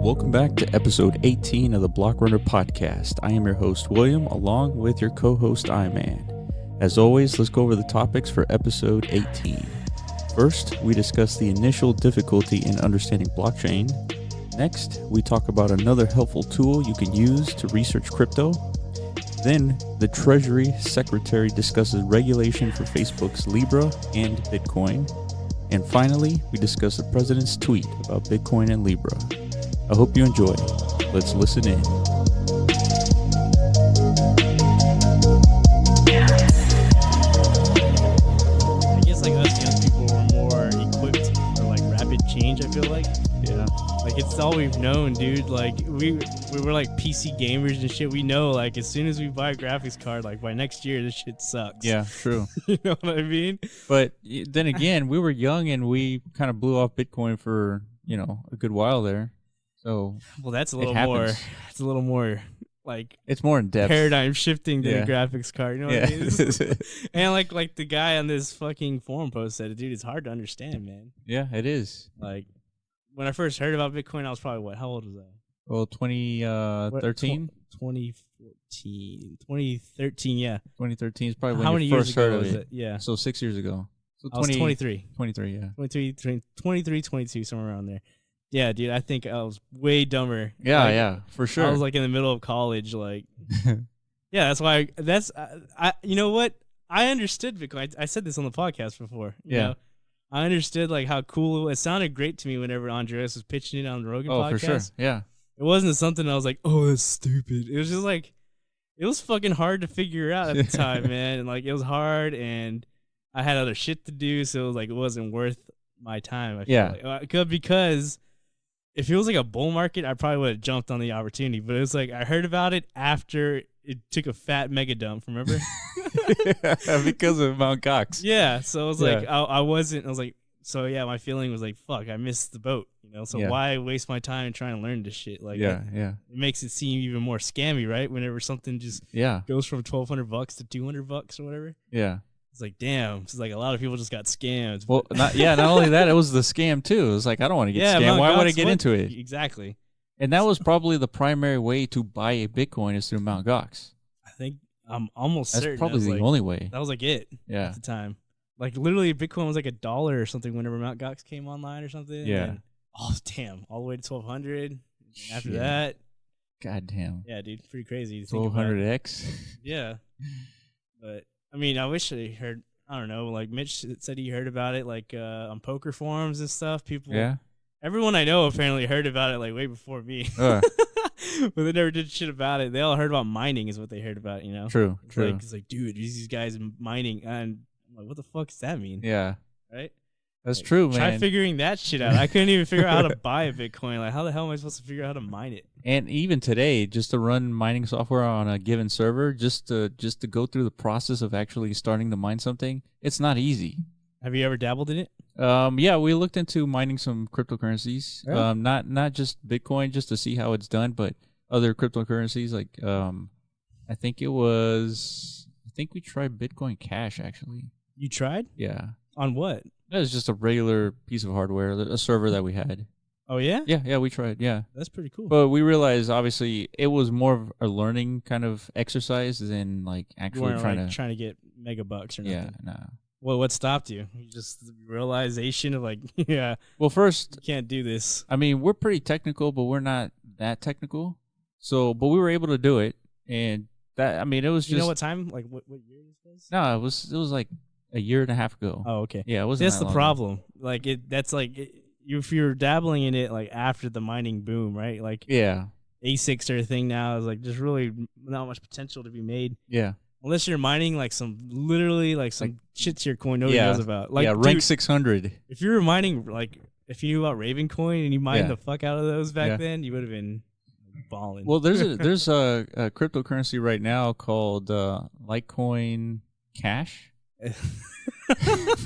Welcome back to episode 18 of the Block Runner podcast. I am your host, William, along with your co-host, I-Man. As always, let's go over the topics for episode 18. First, we discuss the initial difficulty in understanding blockchain. Next, we talk about another helpful tool you can use to research crypto. Then, the Treasury Secretary discusses regulation for Facebook's Libra and Bitcoin. And finally, we discuss the president's tweet about Bitcoin and Libra. I hope you enjoy. Let's listen in. I guess like us young people were more equipped for like rapid change, I feel like. Yeah. Like it's all we've known, dude. Like we were like PC gamers and shit. We know like as soon as we buy a graphics card, like by next year this shit sucks. Yeah, true. You know what I mean? But then again, we were young and we kind of blew off Bitcoin for, a good while there. So well, that's a little more. It's a little more like it's more in depth, paradigm shifting than a graphics card. You know what I mean? And like the guy on this fucking forum post said, dude, it's hard to understand, man. Yeah, it is. Like when I first heard about Bitcoin, I was probably what? How old was I? Well, 2013, 2014, 2013. Yeah, 2013 is probably when how many you years first ago heard of was it. it? Yeah, So 6 years ago. So I was 23. 23, yeah. 23, 22, somewhere around there. Yeah, dude, I think I was way dumber. Yeah, like, yeah, for sure. I was like in the middle of college, like, yeah, that's why. I you know what? I understood Bitcoin. I said this on the podcast before. You know? I understood like how cool it was. It sounded great to me whenever Andreas was pitching it on the Rogan podcast. Oh, for sure. Yeah. It wasn't something I was like, oh, that's stupid. It was just like, it was fucking hard to figure out at the time, man. And like, it was hard, and I had other shit to do, so it was like it wasn't worth my time. I feel like. Because if it was like a bull market, I probably would have jumped on the opportunity. But it was like I heard about it after it took a fat mega dump. Remember? Because of Mt. Gox. Yeah. So it was like I wasn't. I was like, so yeah. My feeling was like, fuck, I missed the boat. So why waste my time trying to learn this shit? Like, it makes it seem even more scammy, right? Whenever something just goes from $1,200 to $200 or whatever. Yeah. It's like, damn. It's like a lot of people just got scammed. Well, not only that, it was the scam too. It was like, I don't want to get scammed. Why would I get into it? Exactly. And that was probably the primary way to buy a Bitcoin is through Mt. Gox. I think I'm almost certain. That's probably the only way. That was like it at the time. Like literally Bitcoin was like $1 or something whenever Mt. Gox came online or something. Yeah. And, oh, damn. All the way to 1,200. After that. God damn. Yeah, dude. Pretty crazy. 1,200x. Yeah. But I mean, I wish I heard. I don't know. Like Mitch said, he heard about it like on poker forums and stuff. People, everyone I know apparently heard about it like way before me, but they never did shit about it. They all heard about mining, is what they heard about. True. It's like, dude, these guys mining, and I'm like, what the fuck does that mean? Yeah, right. That's true, man. Try figuring that shit out. I couldn't even figure out how to buy a Bitcoin. Like, how the hell am I supposed to figure out how to mine it? And even today, just to run mining software on a given server, just to go through the process of actually starting to mine something, it's not easy. Have you ever dabbled in it? Yeah, we looked into mining some cryptocurrencies. Yeah. Not just Bitcoin, just to see how it's done, but other cryptocurrencies. Like, I think we tried Bitcoin Cash actually. You tried? Yeah. On what? It was just a regular piece of hardware, a server that we had. Oh, yeah? Yeah, we tried, yeah. That's pretty cool. But we realized, obviously, it was more of a learning kind of exercise than, like, actually trying to get megabucks or nothing. Yeah, nah. Well, what stopped you? Just the realization of, like, Well, first, you can't do this. I mean, we're pretty technical, but we're not that technical. So, but we were able to do it. And that, I mean, it was just... You know what time? Like, what year this was? No, it was like a year and a half ago. Oh, okay. Yeah, it wasn't That's that the long problem. Like, if you're dabbling in it, like, after the mining boom, right? Like, ASICs are a thing now. Is like, there's really not much potential to be made. Yeah. Unless you're mining, like, some shit tier coin nobody knows about. Like, rank 600. If you were mining, like, if you knew about Raven coin and you mined the fuck out of those back then, you would have been balling. Well, there's a cryptocurrency right now called Litecoin Cash.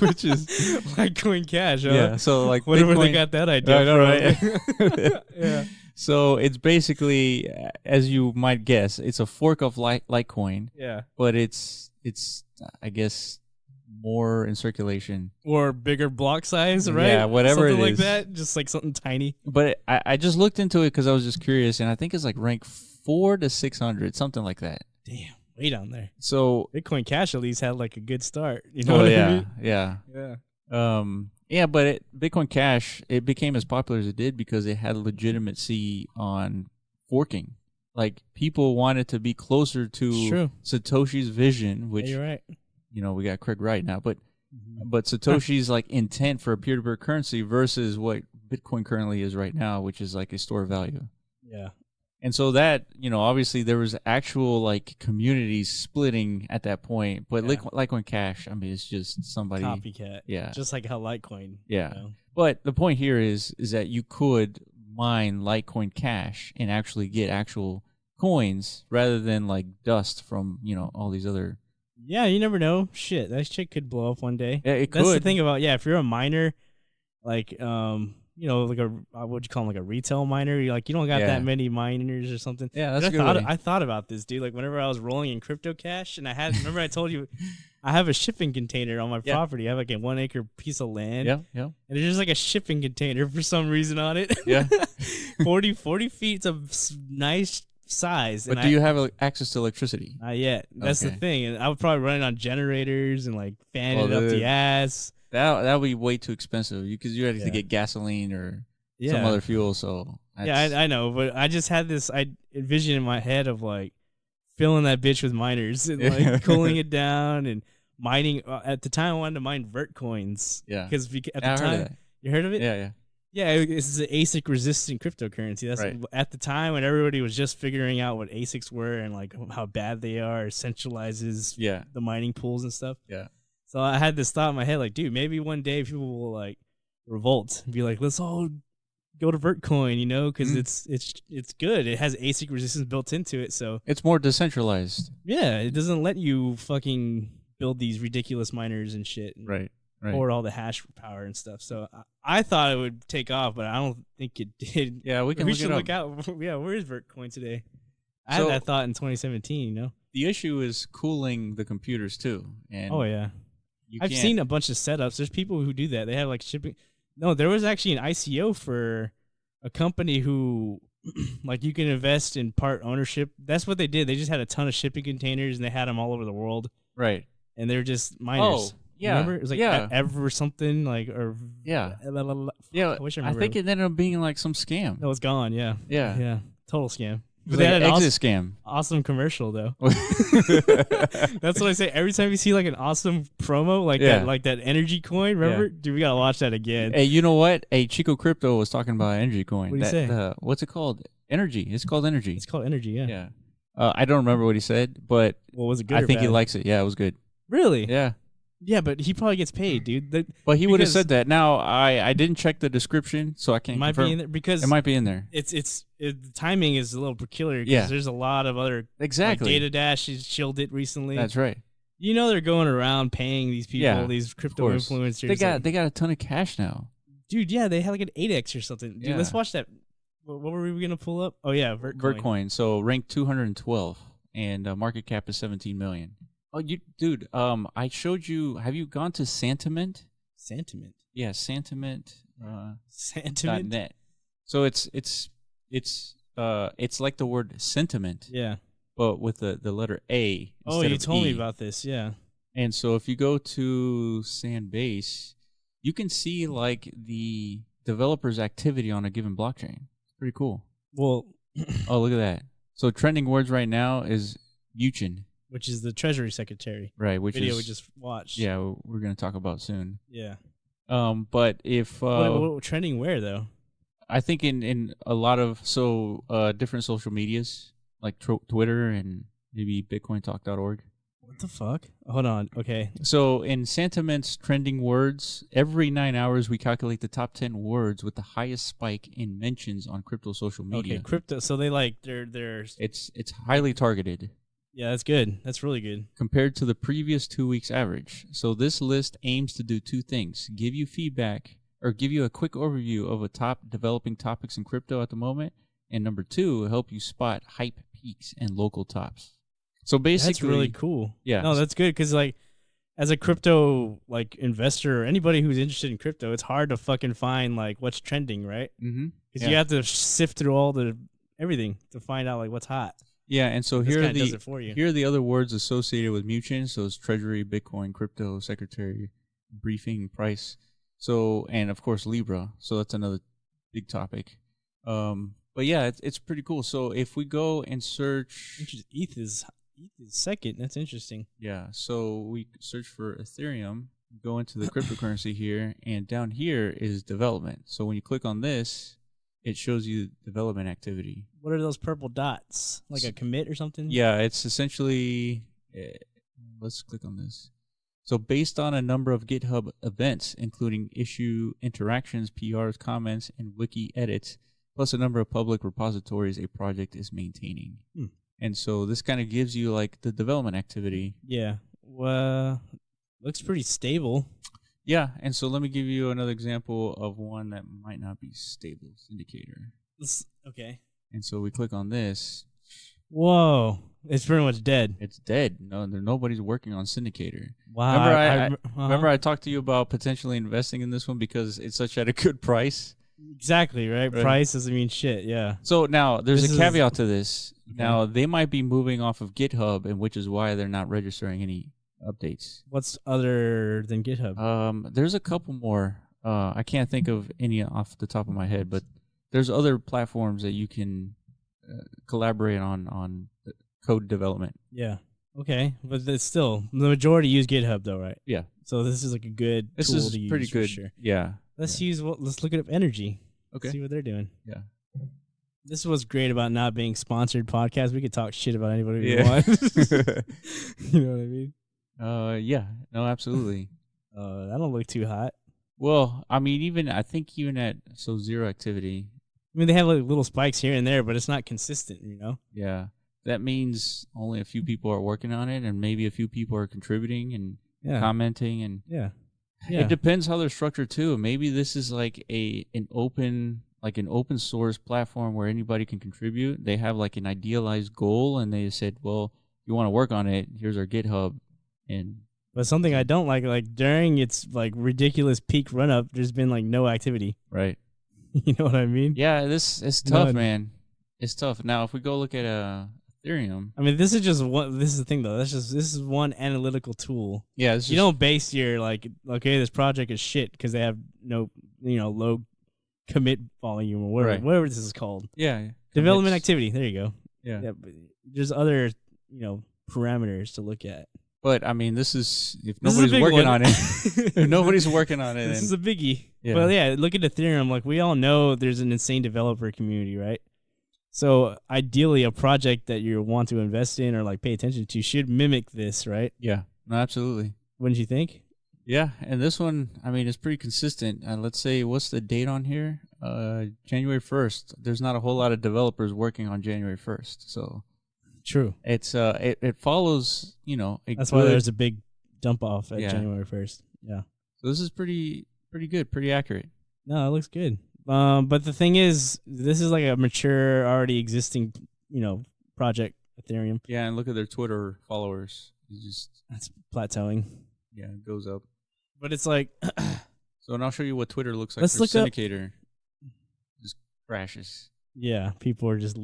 Which is Litecoin Cash, huh? Yeah, so like whatever Bitcoin, they got that idea. I know, right? Yeah. So it's basically, as you might guess, it's a fork of Litecoin. Yeah. But it's I guess more in circulation. Or bigger block size, right? Yeah, whatever something it like is. that. Just like something tiny. But I just looked into it because I was just curious, and I think it's like rank 4 to 600, something like that. Damn, way down there. So Bitcoin Cash at least had like a good start. You know what I mean? Yeah. But Bitcoin Cash, it became as popular as it did because it had legitimacy on forking. Like, people wanted to be closer to Satoshi's vision, which, you're right. We got Craig Wright now, but Satoshi's like intent for a peer-to-peer currency versus what Bitcoin currently is right now, which is like a store of value. Yeah. And so that, obviously there was actual like communities splitting at that point. But Litecoin Cash, I mean, it's just somebody copycat. Yeah. Just like how Litecoin. Yeah. But the point here is that you could mine Litecoin Cash and actually get actual coins rather than like dust from, all these other. Yeah, you never know. Shit, that shit could blow up one day. Yeah, it could. That's the thing about, if you're a miner, like, like a, what you call them, like a retail miner, you don't got that many miners or something. Yeah, that's good. I thought about this, dude. Like, whenever I was rolling in crypto cash, and remember I told you, I have a shipping container on my property. I have like a 1 acre piece of land. Yeah. And there's just like a shipping container for some reason on it. Yeah. 40 feet of nice size. But do you have access to electricity? Not yet. That's the thing. And I would probably run it on generators and like fan it up the ass. That would be way too expensive because you have to get gasoline or some other fuel. So I know, but I just had this vision in my head of like filling that bitch with miners and like cooling it down and mining. At the time, I wanted to mine vert coins. Yeah, because at the time, you heard of it? Yeah. Yeah, it's an ASIC resistant cryptocurrency. That's at the time when everybody was just figuring out what ASICs were and like how bad they are. It centralizes the mining pools and stuff. Yeah. So I had this thought in my head, like, dude, maybe one day people will like revolt and be like, let's all go to Vertcoin, because it's good. It has ASIC resistance built into it, so it's more decentralized. Yeah, it doesn't let you fucking build these ridiculous miners and shit. Right. Or all the hash power and stuff. So I thought it would take off, but I don't think it did. Yeah, we should look out. Yeah, where is Vertcoin today? I had that thought in 2017. The issue is cooling the computers too. And I've seen a bunch of setups. There's people who do that. They have like shipping. No, there was actually an ICO for a company who, like, you can invest in part ownership. That's what they did. They just had a ton of shipping containers and they had them all over the world. Right. And they're just miners. Oh, yeah. Remember? It was like Ever or something, like, or yeah. I wish I remember. I think it ended up being like some scam. No, it's gone. Yeah. Total scam. But they had an exit scam. Awesome commercial though. That's what I say every time you see like an awesome promo like that energy coin. Remember, dude, we gotta watch that again. Hey, you know what? Hey, Chico Crypto was talking about energy coin. What did he say? What's it called? Energy. It's called energy. It's called energy. Yeah. Yeah. I don't remember what he said, but was it good? I think he likes it. Yeah, it was good. Really? Yeah. Yeah, but he probably gets paid, dude. But he would have said that. Now I didn't check the description, so I can't. It might be in there because it might be in there. The timing is a little peculiar because there's a lot of other like Data Dash has chilled it recently. That's right. They're going around paying these people, these crypto influencers. They got a ton of cash now, dude. Yeah, they had like an 8x or something. Dude, let's watch that. What were we gonna pull up? Oh yeah, Vertcoin. So ranked 212 and market cap is 17 million. Oh, dude. I showed you. Have you gone to Santiment? Santiment. Yeah, Santiment. Santiment. .net. So it's like the word sentiment. Yeah. But with the letter A. Oh, you told me about this. Yeah. And so if you go to Sandbase, you can see like the developer's activity on a given blockchain. It's pretty cool. Well. Oh, look at that. So trending words right now is Yuchin. Which is the Treasury Secretary. Right, which video we just watched. Yeah, we're going to talk about soon. Yeah. But if... what trending where, though? I think in a lot of different social medias, like Twitter and maybe BitcoinTalk.org. What the fuck? Hold on. Okay. So in Santiment's trending words, every 9 hours we calculate the top 10 words with the highest spike in mentions on crypto social media. Okay, crypto. So they like they're It's highly targeted. Yeah, that's good. That's really good. Compared to the previous 2 weeks average. So this list aims to do two things: give you feedback or give you a quick overview of a top developing topics in crypto at the moment, and number two, help you spot hype peaks and local tops. So basically, that's really cool. Yeah. No, that's good because like as a crypto like investor or anybody who's interested in crypto, it's hard to fucking find like what's trending, right? Mm-hmm. Because you have to sift through all the everything to find out like what's hot. Yeah, and so This here are kinda does it for you. here are the other words associated with Muchin. So it's Treasury, Bitcoin, crypto, secretary, briefing, price. So and of course Libra. So that's another big topic. But yeah, it's pretty cool. So if we go and search, ETH is second. That's interesting. yeah. So we search for Ethereum, go into the cryptocurrency here, and down here is development. So when you click on this, it shows you development activity. What are those purple dots? Like a commit or something? Yeah, it's essentially. Let's click on this. So based on a number of GitHub events, including issue interactions, PRs, comments, and wiki edits, plus a number of public repositories a project is maintaining. And so this kind of gives you like the development activity. Yeah. Well, looks pretty stable. Yeah, and so let me give you another example of one that might not be stable, Syndicator. Okay. And so we click on this. Whoa. It's pretty much dead. It's dead. Nobody's working on Syndicator. Wow. Remember I talked to you about potentially investing in this one because it's such at a good price? Exactly, right? Price doesn't mean shit, yeah. So now there's a caveat to this. Okay. Now they might be moving off of GitHub, and which is why they're not registering any updates. What's other than GitHub? There's a couple more. I can't think of any off the top of my head, but there's other platforms that you can collaborate on code development. Yeah. Okay, but it's still the majority use GitHub though, right? Yeah. So this is like a good tool to use. Pretty good. For sure. Yeah. Let's look at Energy. Okay. See what they're doing. Yeah. This was great about not being sponsored podcast. We could talk shit about anybody we want. You know what I mean? Yeah. No, absolutely. That don't look too hot. Well, I mean, I think even at zero activity. I mean, they have like little spikes here and there, but it's not consistent, you know? Yeah. That means only a few people are working on it, and maybe a few people are contributing and commenting, and it depends how they're structured too. Maybe this is like an open source platform where anybody can contribute. They have like an idealized goal, and they said, "Well, if you want to work on it, here's our GitHub." But something I don't like during its like ridiculous peak run up, there's been like no activity. Right. You know what I mean? Yeah, it's tough, man. It's tough. Now, if we go look at Ethereum. I mean, this is just one. This is the thing, though. This is one analytical tool. Yeah, you don't base your like, okay, this project is shit because they have no, low commit volume or whatever this is called. Yeah. Development activity. There you go. Yeah. But there's other, parameters to look at. But I mean, if nobody's working on it, if nobody's working on it, this is a biggie. Yeah. Well, yeah. Look at Ethereum. Like we all know, there's an insane developer community, right? So ideally, a project that you want to invest in or like pay attention to should mimic this, right? Yeah, no, absolutely. Wouldn't you think? Yeah, and this one, I mean, it's pretty consistent. Let's say, what's the date on here? January 1st. There's not a whole lot of developers working on January 1st, so true. It's it follows, That's why there's a big dump off at January 1st. Yeah. So this is pretty good, pretty accurate. No, it looks good. But the thing is, this is like a mature, already existing, project, Ethereum. Yeah, and look at their Twitter followers. That's plateauing. Yeah, it goes up. But it's like... So, and I'll show you what Twitter looks like Let's for look Syndicator. Just crashes. Yeah, people are just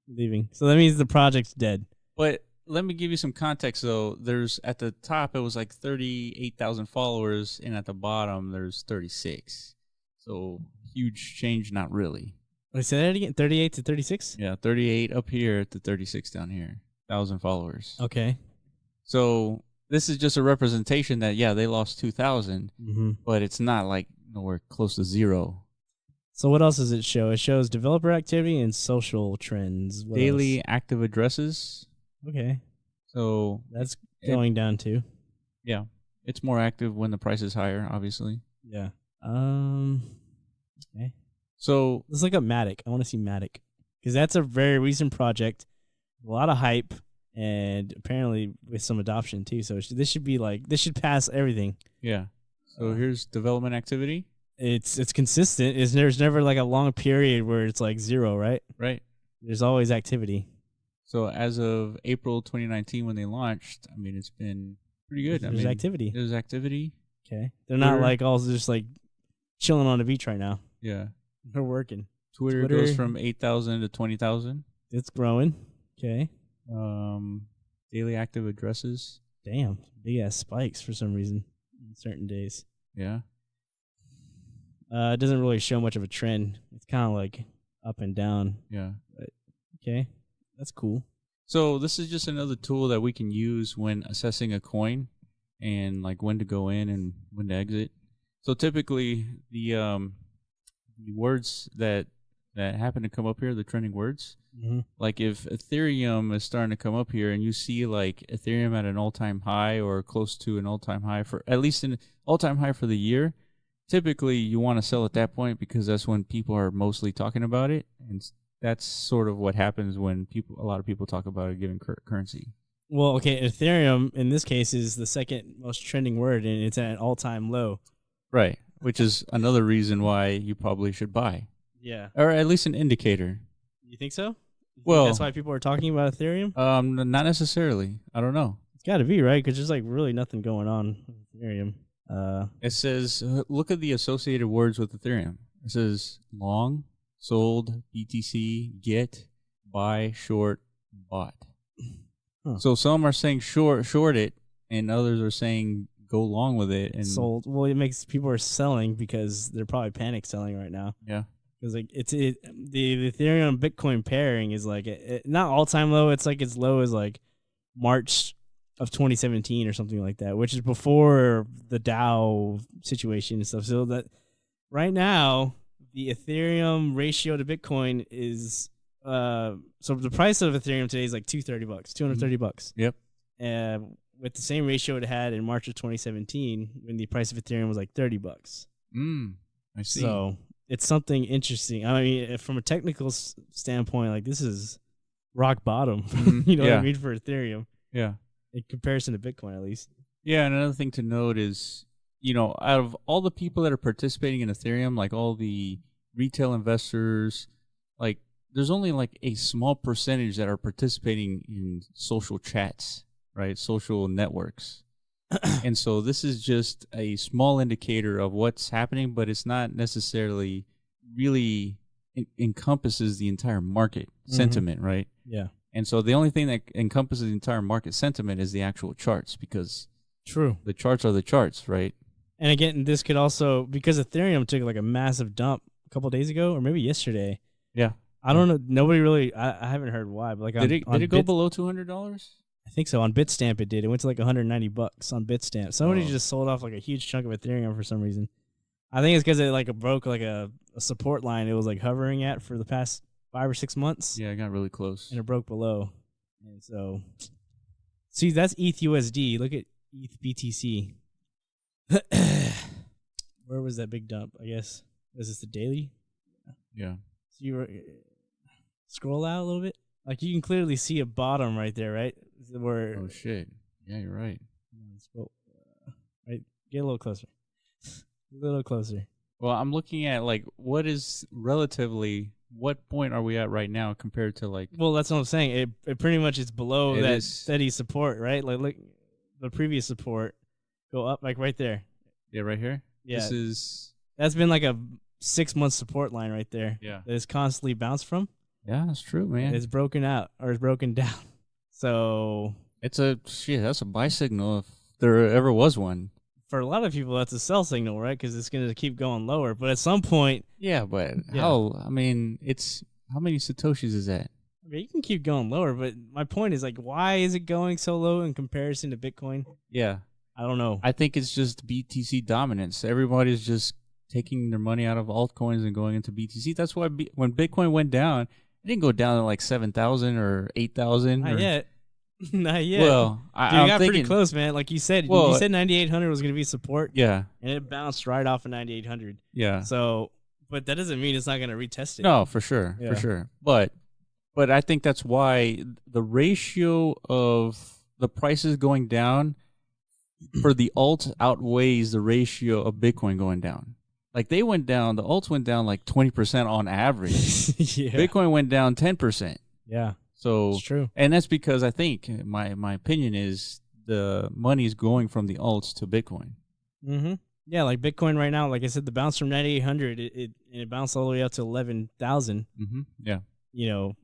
leaving. So that means the project's dead. But let me give you some context, though. There's, at the top, it was like 38,000 followers, and at the bottom, there's 36. So... huge change, not really. Wait, say that again? 38 to 36? Yeah, 38 up here to 36 down here. 1,000 followers. Okay. So this is just a representation that, they lost 2,000, but it's not like nowhere close to zero. So what else does it show? It shows developer activity and social trends. What Daily else? active addresses. Okay. So that's going down too. Yeah. It's more active when the price is higher, obviously. Yeah. Okay. So let's look up Matic. I want to see Matic because that's a very recent project, a lot of hype, and apparently with some adoption too. So this should pass everything. Yeah. So here's development activity. It's consistent. There's never like a long period where it's like zero, right? Right. There's always activity. So as of April 2019 when they launched, I mean, it's been pretty good. There's activity. There's activity. Okay. They're not like all just like chilling on the beach right now. Yeah. They're working. Twitter goes from 8,000 to 20,000. It's growing. Okay. Daily active addresses. Damn. Big ass spikes for some reason on certain days. Yeah. It doesn't really show much of a trend. It's kind of like up and down. Yeah. But, okay. That's cool. So this is just another tool that we can use when assessing a coin and like when to go in and when to exit. So typically the words that happen to come up here, the trending words, like if Ethereum is starting to come up here and you see like Ethereum at an all-time high or close to an all-time high for at least an all-time high for the year, typically you want to sell at that point because that's when people are mostly talking about it, and that's sort of what happens when a lot of people talk about a given currency. Well, okay, Ethereum in this case is the second most trending word, and it's at an all-time low. Right, which is another reason why you probably should buy. Yeah. Or at least an indicator. You think so? Well, that's why people are talking about Ethereum? Not necessarily. I don't know. It's got to be, right? Because there's like really nothing going on with Ethereum. It says, look at the associated words with Ethereum. It says long, sold, BTC, get, buy, short, bought. Huh. So some are saying short it, and others are saying go long with it and sold. Well, it makes people are selling because they're probably panic selling right now. Yeah, because like the Ethereum Bitcoin pairing is like not all time low. It's like as low as like March of 2017 or something like that, which is before the Dow situation and stuff. So that right now the Ethereum ratio to Bitcoin is so the price of Ethereum today is like $230. Yep. With the same ratio it had in March of 2017 when the price of Ethereum was like $30. I see. So it's something interesting. I mean, from a technical standpoint, like this is rock bottom. You know what I mean, for Ethereum. Yeah. In comparison to Bitcoin, at least. Yeah, and another thing to note is, out of all the people that are participating in Ethereum, like all the retail investors, like there's only like a small percentage that are participating in social chats, right? Social networks. And so this is just a small indicator of what's happening, but it's not necessarily really encompasses the entire market sentiment, right? Yeah. And so the only thing that encompasses the entire market sentiment is the actual charts, because the charts are the charts, right? And again, this could also, because Ethereum took like a massive dump a couple of days ago, or maybe yesterday. Yeah. I don't know. Nobody really, I haven't heard why, but like did it go below $200? I think so. On Bitstamp it did. It went to like $190 on Bitstamp. Somebody just sold off like a huge chunk of Ethereum for some reason. I think it's because it like broke like a support line it was like hovering at for the past 5 or 6 months. Yeah, it got really close. And it broke below. And so, see, that's ETH USD. Look at ETH BTC. Where was that big dump? I guess. Was this the daily? Yeah. So you scroll out a little bit. Like you can clearly see a bottom right there, right? Where oh shit! Yeah, you're right. Right, get a little closer. A little closer. Well, I'm looking at like what point are we at right now compared to like? Well, that's what I'm saying. It pretty much is below that steady support, right? Like look, the previous support go up like right there. Yeah, right here. Yeah, that's been like a 6-month support line right there. Yeah, that is constantly bounced from. Yeah, that's true, man. It's broken out or it's broken down. So it's that's a buy signal if there ever was one. For a lot of people, that's a sell signal, right? Because it's going to keep going lower. But at some point, how? I mean, it's how many satoshis is that? I mean, you can keep going lower, but my point is like, why is it going so low in comparison to Bitcoin? Yeah, I don't know. I think it's just BTC dominance. Everybody's just taking their money out of altcoins and going into BTC. That's why when Bitcoin went down, it didn't go down to like 7,000 or 8,000. Not yet. Not yet. Well, you got pretty close, man. Like you said, you said 9,800 was going to be support. Yeah. And it bounced right off of 9,800. Yeah. So, but that doesn't mean it's not going to retest it. No, for sure. Yeah. For sure. But I think that's why the ratio of the prices going down for the alt outweighs the ratio of Bitcoin going down. Like they went down, the alts went down like 20% on average. Yeah. Bitcoin went down 10%. Yeah. So it's true. And that's because I think my opinion is the money's going from the alts to Bitcoin. Mm-hmm. Yeah, like Bitcoin right now, like I said, the bounce from 9,800, it bounced all the way up to 11,000. Mm-hmm. Yeah. You know,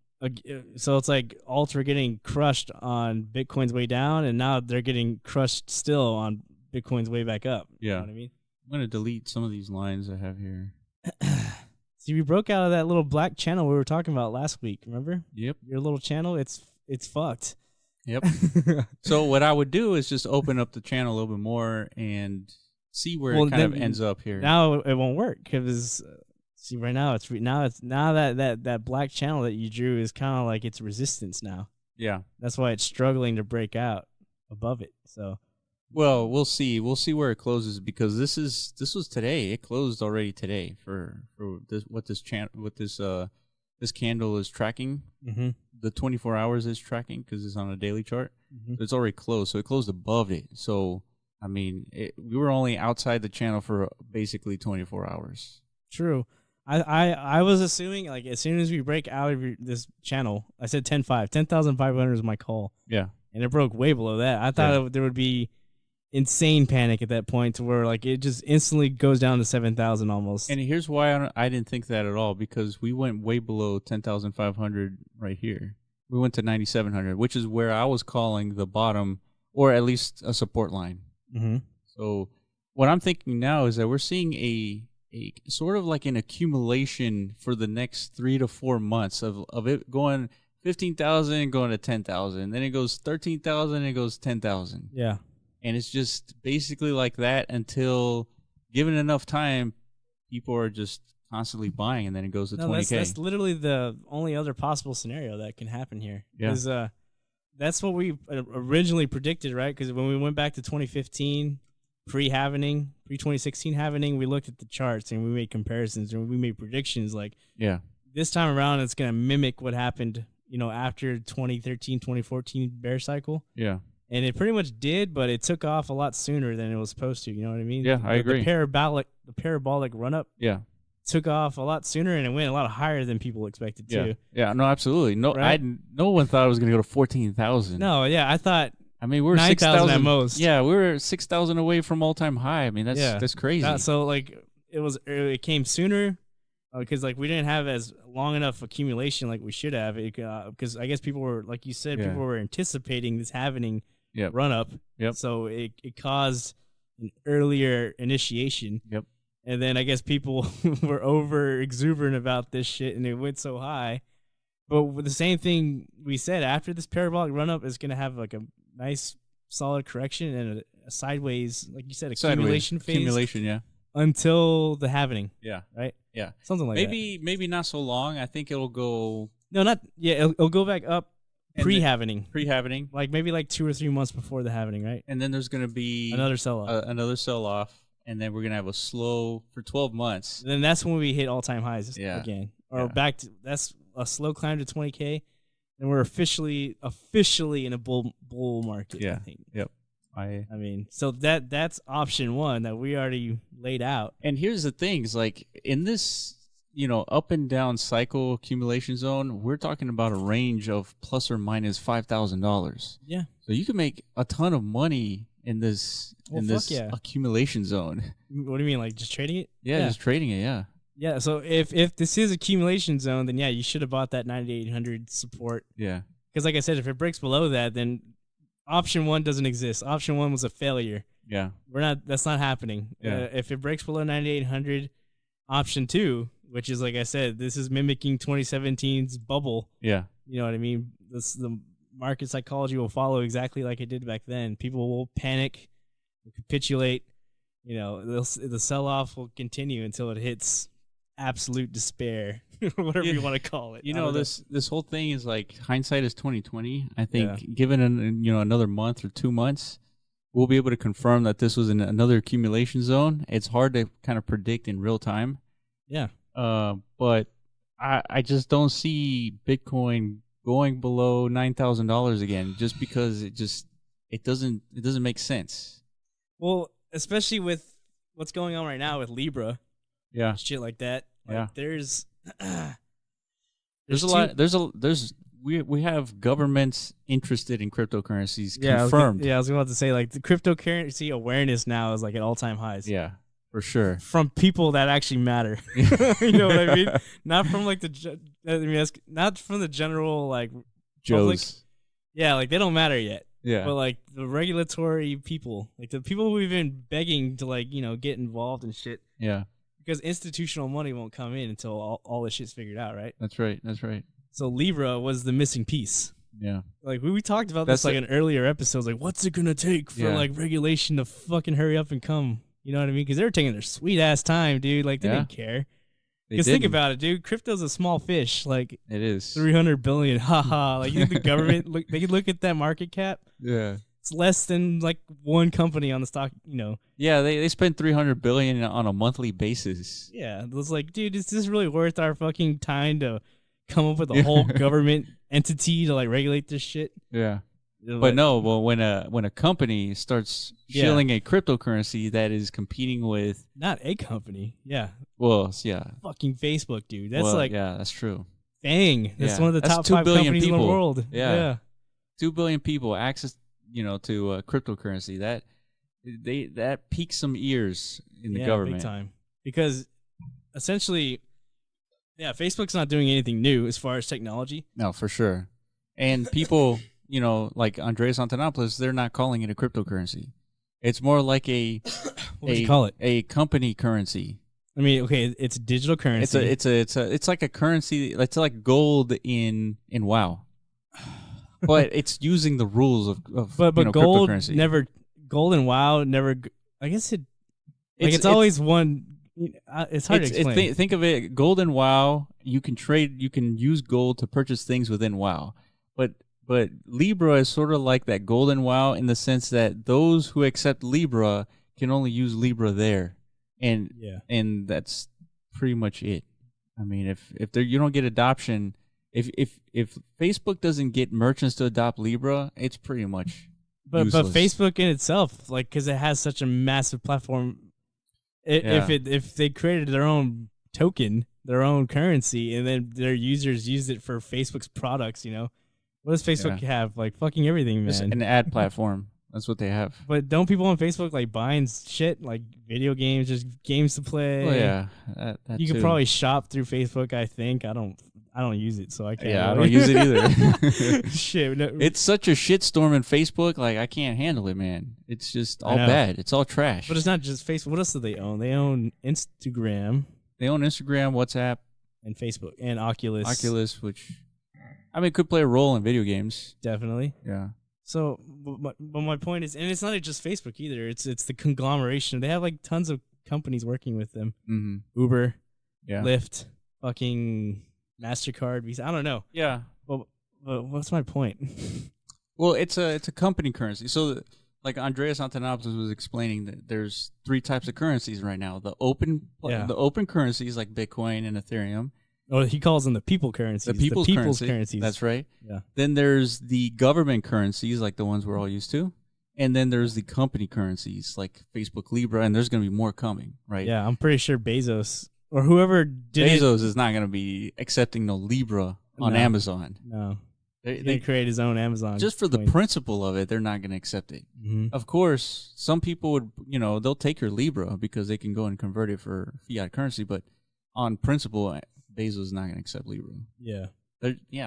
so it's like alts were getting crushed on Bitcoin's way down, and now they're getting crushed still on Bitcoin's way back up. Yeah. You know what I mean? I'm going to delete some of these lines I have here. See, we broke out of that little black channel we were talking about last week. Remember? Yep. Your little channel, it's fucked. Yep. So what I would do is just open up the channel a little bit more and see where it kind of ends up here. Now it won't work because see right now now that black channel that you drew is kind of like its resistance now. Yeah. That's why it's struggling to break out above it. So. Well, we'll see. We'll see where it closes because this was today. It closed already today for this this candle is tracking. Mm-hmm. The 24 hours is tracking because it's on a daily chart. Mm-hmm. It's already closed, so it closed above it. So I mean, we were only outside the channel for basically 24 hours. True. I was assuming like as soon as we break out of this channel, I said 10,500 is my call. Yeah, and it broke way below that. I thought there would be insane panic at that point to where like it just instantly goes down to 7,000 almost. And here's why I didn't think that at all, because we went way below 10,500 right here. We went to 9,700, which is where I was calling the bottom, or at least a support line. Mm-hmm. So what I'm thinking now is that we're seeing a sort of like an accumulation for the next 3 to 4 months of it going 15,000 going to 10,000, then it goes 13,000, and it goes 10,000. Yeah. And it's just basically like that until, given enough time, people are just constantly buying, and then it goes to 20K. That's literally the only other possible scenario that can happen here. Yeah. Because that's what we originally predicted, right? Because when we went back to 2015, pre-halvening, pre-2016 halvening, we looked at the charts and we made comparisons and we made predictions. Like, yeah, this time around, it's going to mimic what happened, after 2013, 2014 bear cycle. Yeah. And it pretty much did, but it took off a lot sooner than it was supposed to. You know what I mean? Yeah, I agree. The parabolic run up. Yeah. Took off a lot sooner, and it went a lot higher than people expected too. Yeah. No, absolutely. No, right? no one thought it was going to go to 14,000. No, yeah, I thought. I mean, we're 9,000 at most. Yeah, we were 6,000 away from all time high. I mean, that's crazy. So like, it came sooner. Because like we didn't have as long enough accumulation like we should have, because I guess people were, like you said, people were anticipating this happening run up. Yep. So it caused an earlier initiation. Yep. And then I guess people were over exuberant about this shit, and it went so high. But with the same thing we said, after this parabolic run up is going to have like a nice solid correction and a sideways, like you said, accumulation phase. Accumulation, yeah. Until the halvening. Yeah. Right? Yeah. Something like that. Maybe not so long. I think it'll go. No, not. Yeah, it'll go back up pre-halvening. Pre-halvening. Like maybe like 2 or 3 months before the halvening, right? And then there's going to be another sell-off. Another sell-off. And then we're going to have a slow for 12 months. And then that's when we hit all-time highs again. Or back to, that's a slow climb to 20K. And we're officially in a bull market, yeah. I think. Yep. I mean, so that's option one that we already laid out. And here's the things, like in this, up and down cycle accumulation zone, we're talking about a range of plus or minus $5,000. Yeah. So you can make a ton of money in this accumulation zone. What do you mean, like just trading it? Yeah, just trading it. Yeah. Yeah. So if this is accumulation zone, then yeah, you should have bought that 9,800 support. Yeah. Because like I said, if it breaks below that, then option one doesn't exist. Option one was a failure. Yeah. That's not happening. Yeah. If it breaks below 9,800, option two, which is, like I said, this is mimicking 2017's bubble. Yeah. You know what I mean? The market psychology will follow exactly like it did back then. People will panic, will capitulate. The sell-off will continue until it hits absolute despair, whatever you want to call it. This whole thing is like hindsight is 2020. I think given another month or 2 months, we'll be able to confirm that this was in another accumulation zone. It's hard to kind of predict in real time. Yeah. But I just don't see Bitcoin going below $9,000 again, just because it doesn't make sense. Well, especially with what's going on right now with Libra. Yeah. Shit like that. Like, yeah. There's a lot. There's we have governments interested in cryptocurrencies Yeah, confirmed. I was about to say, like, the cryptocurrency awareness now is like at all-time highs. Yeah, for sure. From people that actually matter. You know what I mean? Not from like that's not from the general like public. Joes. Yeah, like they don't matter yet. Yeah. But like the regulatory people, like the people who've been begging to like, get involved and shit. Yeah. Because institutional money won't come in until all this shit's figured out, right? That's right. That's right. So Libra was the missing piece. Yeah. Like we talked about this like in earlier episodes. Like, what's it gonna take for like regulation to fucking hurry up and come? You know what I mean? Because they were taking their sweet ass time, dude. Like they didn't care. Because think about it, dude. Crypto's a small fish. Like it is 300 billion. Haha. Like you think the government they could look at that market cap. Yeah. It's less than like one company on the stock. Yeah, they spend $300 billion on a monthly basis. Yeah, it was like, dude, is this really worth our fucking time to come up with a whole government entity to like regulate this shit? Yeah. But no, well, when a company starts shilling a cryptocurrency that is competing with not a company, fucking Facebook, dude. That's that's true. Dang, that's one of the top 5 companies people in the world. Yeah, 2 billion people access, to cryptocurrency. That piques some ears in the government, big time. Because essentially, Facebook's not doing anything new as far as technology. No, for sure, and people. Like Andreas Antonopoulos, they're not calling it a cryptocurrency. It's more like what would you call it? A company currency. I mean, okay, it's digital currency. It's like a currency. It's like gold in WoW, but it's using the rules of but gold cryptocurrency. Gold and WoW never. I guess it's always one. It's hard to explain. Think of it. Gold and WoW. You can trade. You can use gold to purchase things within WoW, But Libra is sort of like that golden WoW in the sense that those who accept Libra can only use Libra there, and that's pretty much it. I mean, if you don't get adoption, if Facebook doesn't get merchants to adopt Libra, it's pretty much but useless. Facebook in itself, like, because it has such a massive platform, if they created their own token, their own currency, and then their users use it for Facebook's products, What does Facebook have? Like fucking everything, man. Just an ad platform. That's what they have. But don't people on Facebook like buying shit, like video games, just games to play? Oh yeah, that you can probably shop through Facebook. I think I don't use it, so I can't. Yeah, I don't use it either. Shit, no. It's such a shitstorm in Facebook. Like I can't handle it, man. It's just all bad. It's all trash. But it's not just Facebook. What else do they own? They own Instagram. They own Instagram, WhatsApp, and Facebook, and Oculus. Oculus, which. I mean, it could play a role in video games. Definitely. Yeah. So, but my point is, and it's not just Facebook either. It's the conglomeration. They have like tons of companies working with them. Mm-hmm. Uber, Lyft, fucking MasterCard, Visa. I don't know. Yeah. But what's my point? Well, it's a company currency. So, like Andreas Antonopoulos was explaining, that there's 3 types of currencies right now. The open currencies like Bitcoin and Ethereum. Oh, he calls them the people currencies. The people's currencies. That's right. Yeah. Then there's the government currencies, like the ones we're all used to. And then there's the company currencies, like Facebook Libra, and there's going to be more coming, right? Yeah, I'm pretty sure Bezos or whoever did Bezos is not going to be accepting no Libra on Amazon. No. They create his own Amazon. Just for the principle of it, they're not going to accept it. Mm-hmm. Of course, some people would, they'll take your Libra because they can go and convert it for fiat currency, but on principle, Bezos is not going to accept Libra. Yeah.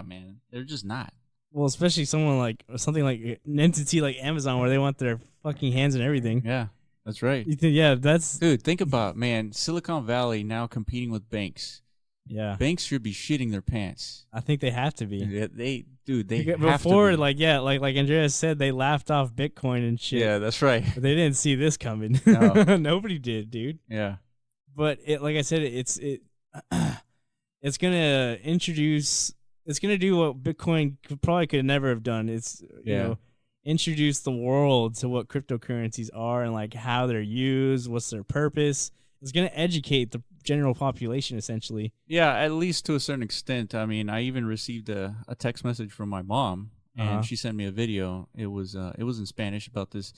Man. They're just not. Well, especially someone like something like an entity like Amazon where they want their fucking hands and everything. Yeah, that's right. Dude, think about, man, Silicon Valley now competing with banks. Yeah. Banks should be shitting their pants. I think they have to be. Yeah, they have before, to be. like Andreas said, they laughed off Bitcoin and shit. Yeah, that's right. But they didn't see this coming. No. Nobody did, dude. Yeah. But like I said, it's gonna do what Bitcoin could never have done. It's introduce the world to what cryptocurrencies are and like how they're used, what's their purpose. It's gonna educate the general population essentially. Yeah, at least to a certain extent. I mean, I even received a text message from my mom, and she sent me a video. It was in Spanish about this.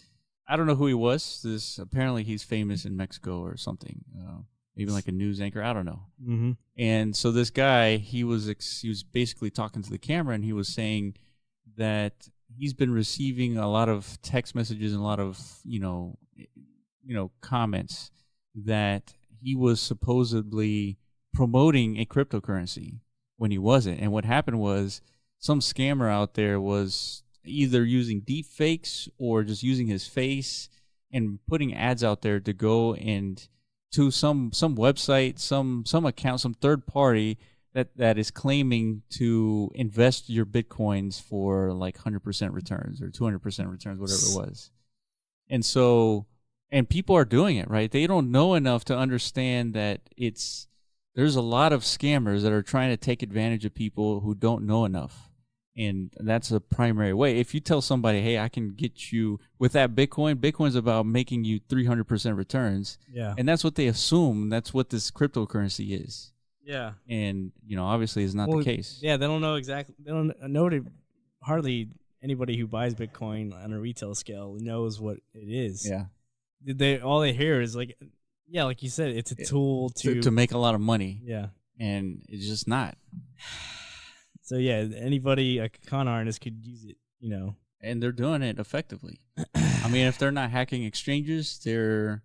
I don't know who he was. Apparently he's famous in Mexico or something. maybe like a news anchor. I don't know. Mm-hmm. And so this guy, he was basically talking to the camera, and he was saying that he's been receiving a lot of text messages and a lot of comments that he was supposedly promoting a cryptocurrency when he wasn't. And what happened was some scammer out there was either using deep fakes or just using his face and putting ads out there to go and to some website, some account, some third party that is claiming to invest your Bitcoins for like 100% returns or 200% returns, whatever it was. And so, and people are doing it, right? They don't know enough to understand that there's a lot of scammers that are trying to take advantage of people who don't know enough. And that's a primary way. If you tell somebody, hey, I can get you with that Bitcoin's about making you 300% returns. Yeah. And that's what they assume. That's what this cryptocurrency is. Yeah. And, obviously is not the case. Yeah, they don't know exactly. They don't know hardly anybody who buys Bitcoin on a retail scale knows what it is. Yeah. All they hear is like, yeah, like you said, it's a tool to make a lot of money. Yeah. And it's just not. So yeah, anybody, a con artist could use it, And they're doing it effectively. I mean, if they're not hacking exchanges, they're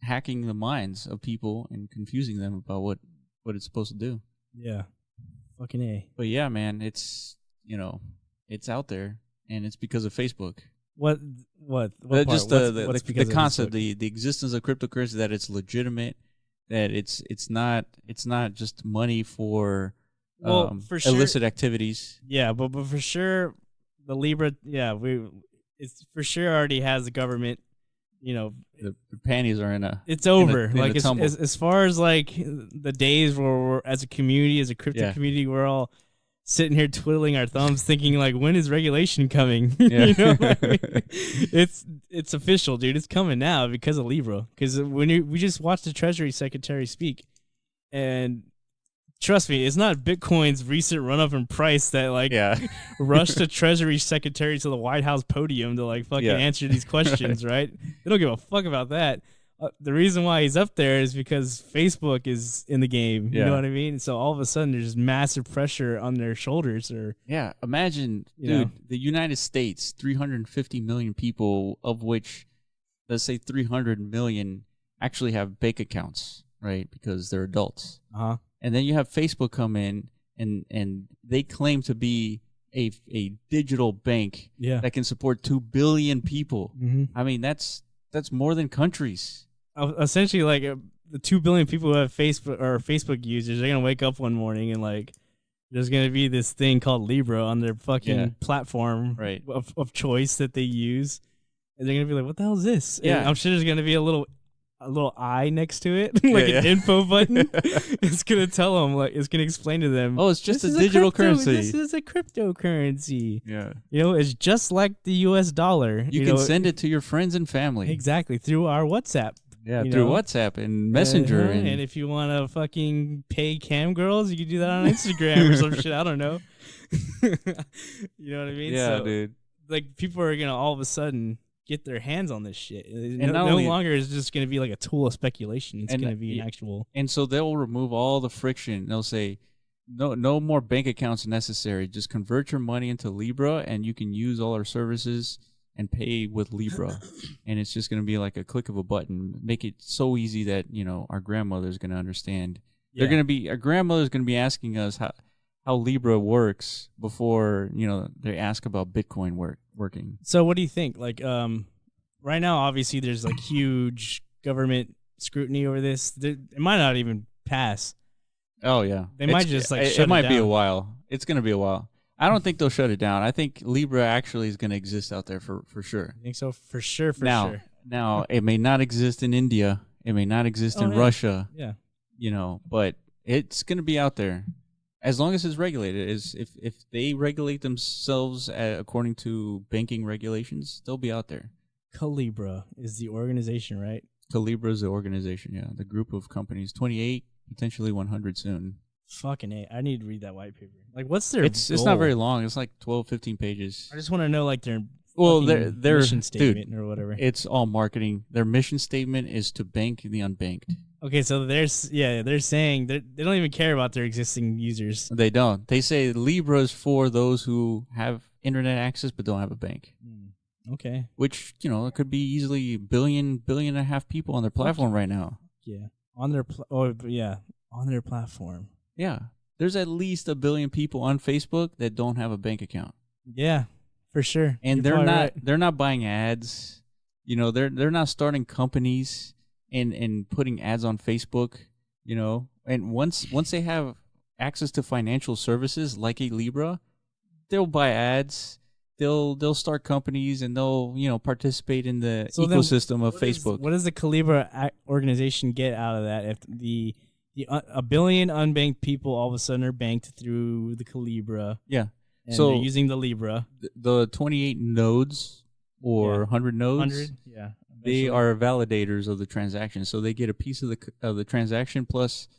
hacking the minds of people and confusing them about what it's supposed to do. Yeah. Fucking A. But yeah, man, it's it's out there, and it's because of Facebook. What just the concept, the existence of cryptocurrency, that it's legitimate, that it's not just money for for sure, illicit activities. Yeah, but for sure the Libra, it's for sure already has the government, the panties are in a. It's over. In like as far as like the days where we're as a community, as a crypto community, we're all sitting here twiddling our thumbs, thinking like, when is regulation coming? Yeah. I mean? It's official, dude. It's coming now because of Libra. Because we just watched the Treasury Secretary speak, and trust me, it's not Bitcoin's recent run up in price that rushed the Treasury Secretary to the White House podium to fucking answer these questions, right? They don't give a fuck about that. The reason why he's up there is because Facebook is in the game. You know what I mean? So all of a sudden, there's massive pressure on their shoulders. Imagine, dude, the United States, 350 million people, of which, let's say 300 million actually have bank accounts, right? Because they're adults. Uh-huh. And then you have Facebook come in, and they claim to be a digital bank that can support 2 billion people. Mm-hmm. I mean, that's more than countries. Essentially, the 2 billion people who have Facebook or Facebook users, they're gonna wake up one morning and there's gonna be this thing called Libra on their fucking platform of choice that they use, and they're gonna be like, "What the hell is this?" Yeah, and I'm sure there's gonna be a little eye next to it, an info button. It's gonna tell them, it's gonna explain to them, oh, it's just a digital currency. This is a cryptocurrency. Yeah, it's just like the US dollar. You can send it to your friends and family. Exactly, through our WhatsApp. Yeah, through WhatsApp and Messenger. And if you want to fucking pay cam girls, you can do that on Instagram or some shit. I don't know. You know what I mean? Yeah, so, dude. People are gonna all of a sudden get their hands on this shit. No longer is it just going to be like a tool of speculation. It's going to be an actual. And so they'll remove all the friction. They'll say, no more bank accounts necessary. Just convert your money into Libra, and you can use all our services and pay with Libra. And it's just going to be like a click of a button. Make it so easy that our grandmother's going to understand. Yeah. Our grandmother's going to be asking us how Libra works before they ask about Bitcoin working. So what do you think? Right now, obviously, there's huge government scrutiny over this. It might not even pass. Oh yeah, they might just shut it down. It might be a while. It's going to be a while. I don't think they'll shut it down. I think Libra actually is going to exist out there for sure. I think so for sure. Now it may not exist in India. It may not exist in Russia. Yeah, but it's going to be out there. As long as it's regulated, if they regulate themselves according to banking regulations, they'll be out there. Calibra is the organization, right? Calibra is the organization, yeah. The group of companies, 28, potentially 100 soon. Fucking A. I need to read that white paper. What's their It's not very long. It's 12, 15 pages. I just want to know their mission statement or whatever. It's all marketing. Their mission statement is to bank the unbanked. Okay, so they're saying they don't even care about their existing users. They don't. They say Libra is for those who have internet access but don't have a bank. Okay. Which, it could be easily billion and a half people on their platform right now. Yeah. On their platform. Yeah. There's at least 1 billion people on Facebook that don't have a bank account. Yeah, for sure. And they're not buying ads. They're not starting companies and putting ads on Facebook, And once they have access to financial services like a Libra, they'll buy ads. They'll start companies and they'll participate in the ecosystem of Facebook. What does the Calibra organization get out of that? If the 1 billion unbanked people all of a sudden are banked through the Calibra, yeah, and so they're using the Libra, the 28 nodes or 100 nodes, they are validators of the transaction. So they get a piece of the transaction, plus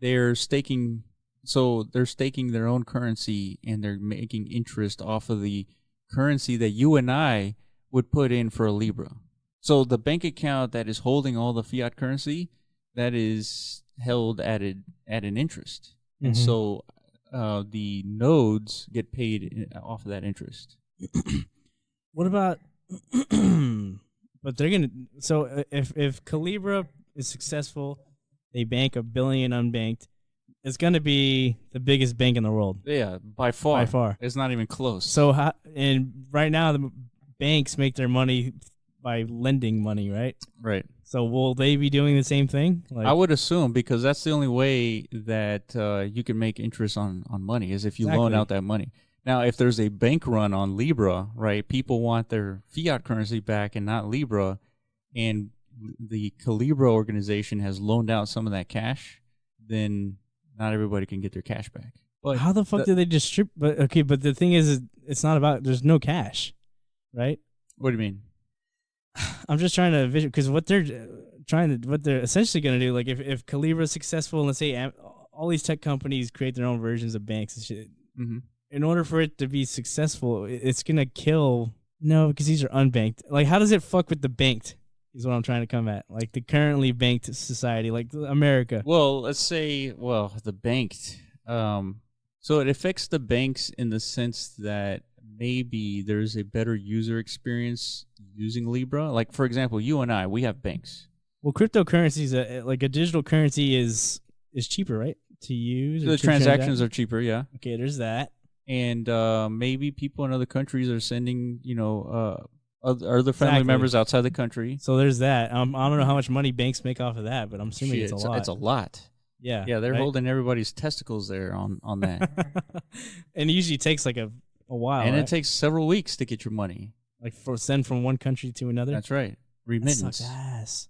they're staking. So they're staking their own currency and they're making interest off of the currency that you and I would put in for a Libra. So the bank account that is holding all the fiat currency, that is held at an interest. Mm-hmm. And so the nodes get paid off of that interest. What about but they're going to, so if Calibra is successful, they bank 1 billion unbanked, it's going to be the biggest bank in the world. Yeah, by far. By far. It's not even close. So, and right now, the banks make their money by lending money, right? Right. So will they be doing the same thing? I would assume, because that's the only way that you can make interest on money is if you loan out that money. Now, if there's a bank run on Libra, right, people want their fiat currency back and not Libra, and the Calibra organization has loaned out some of that cash, then not everybody can get their cash back. But how the fuck do they distribute? But the thing is, it's not about, there's no cash, right? What do you mean? I'm just trying to visualize, because what they're essentially going to do, like if Calibra is successful, and let's say all these tech companies create their own versions of banks and shit, mm-hmm. In order for it to be successful, it's going to kill, no, because these are unbanked. Like, how does it fuck with the banked is what I'm trying to come at. Like the currently banked society, like America. Well, let's say, the banked. So it affects the banks in the sense that maybe there's a better user experience using Libra. Like, for example, you and I, we have banks. Well, cryptocurrencies, like a digital currency is cheaper, right? To use? The transactions are cheaper, yeah. Okay, there's that. And maybe people in other countries are sending, other family members outside the country. So there's that. I don't know how much money banks make off of that, but I'm assuming it's a lot. It's a lot. Yeah. Yeah, they're holding everybody's testicles there on that. And it usually takes like a while. And it takes several weeks to get your money. Like send from one country to another? That's right. Remittance. That sucks ass.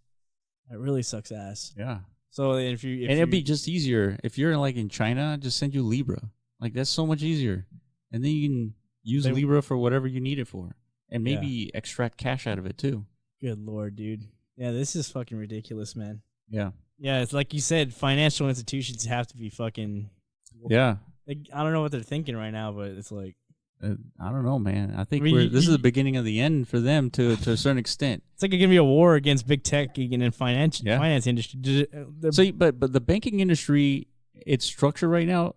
That really sucks ass. Yeah. So it'd be just easier if you're like in China, just send you Libra. Like that's so much easier. And then you can use Libra for whatever you need it for. And maybe extract cash out of it too. Good Lord, dude. Yeah, this is fucking ridiculous, man. Yeah. Yeah, it's like you said, financial institutions have to be fucking... Yeah. I don't know what they're thinking right now, but it's like... I don't know, man. I think this is the beginning of the end for them to a certain extent. It's like it's gonna be a war against big tech and finance industry. But the banking industry, its structure right now,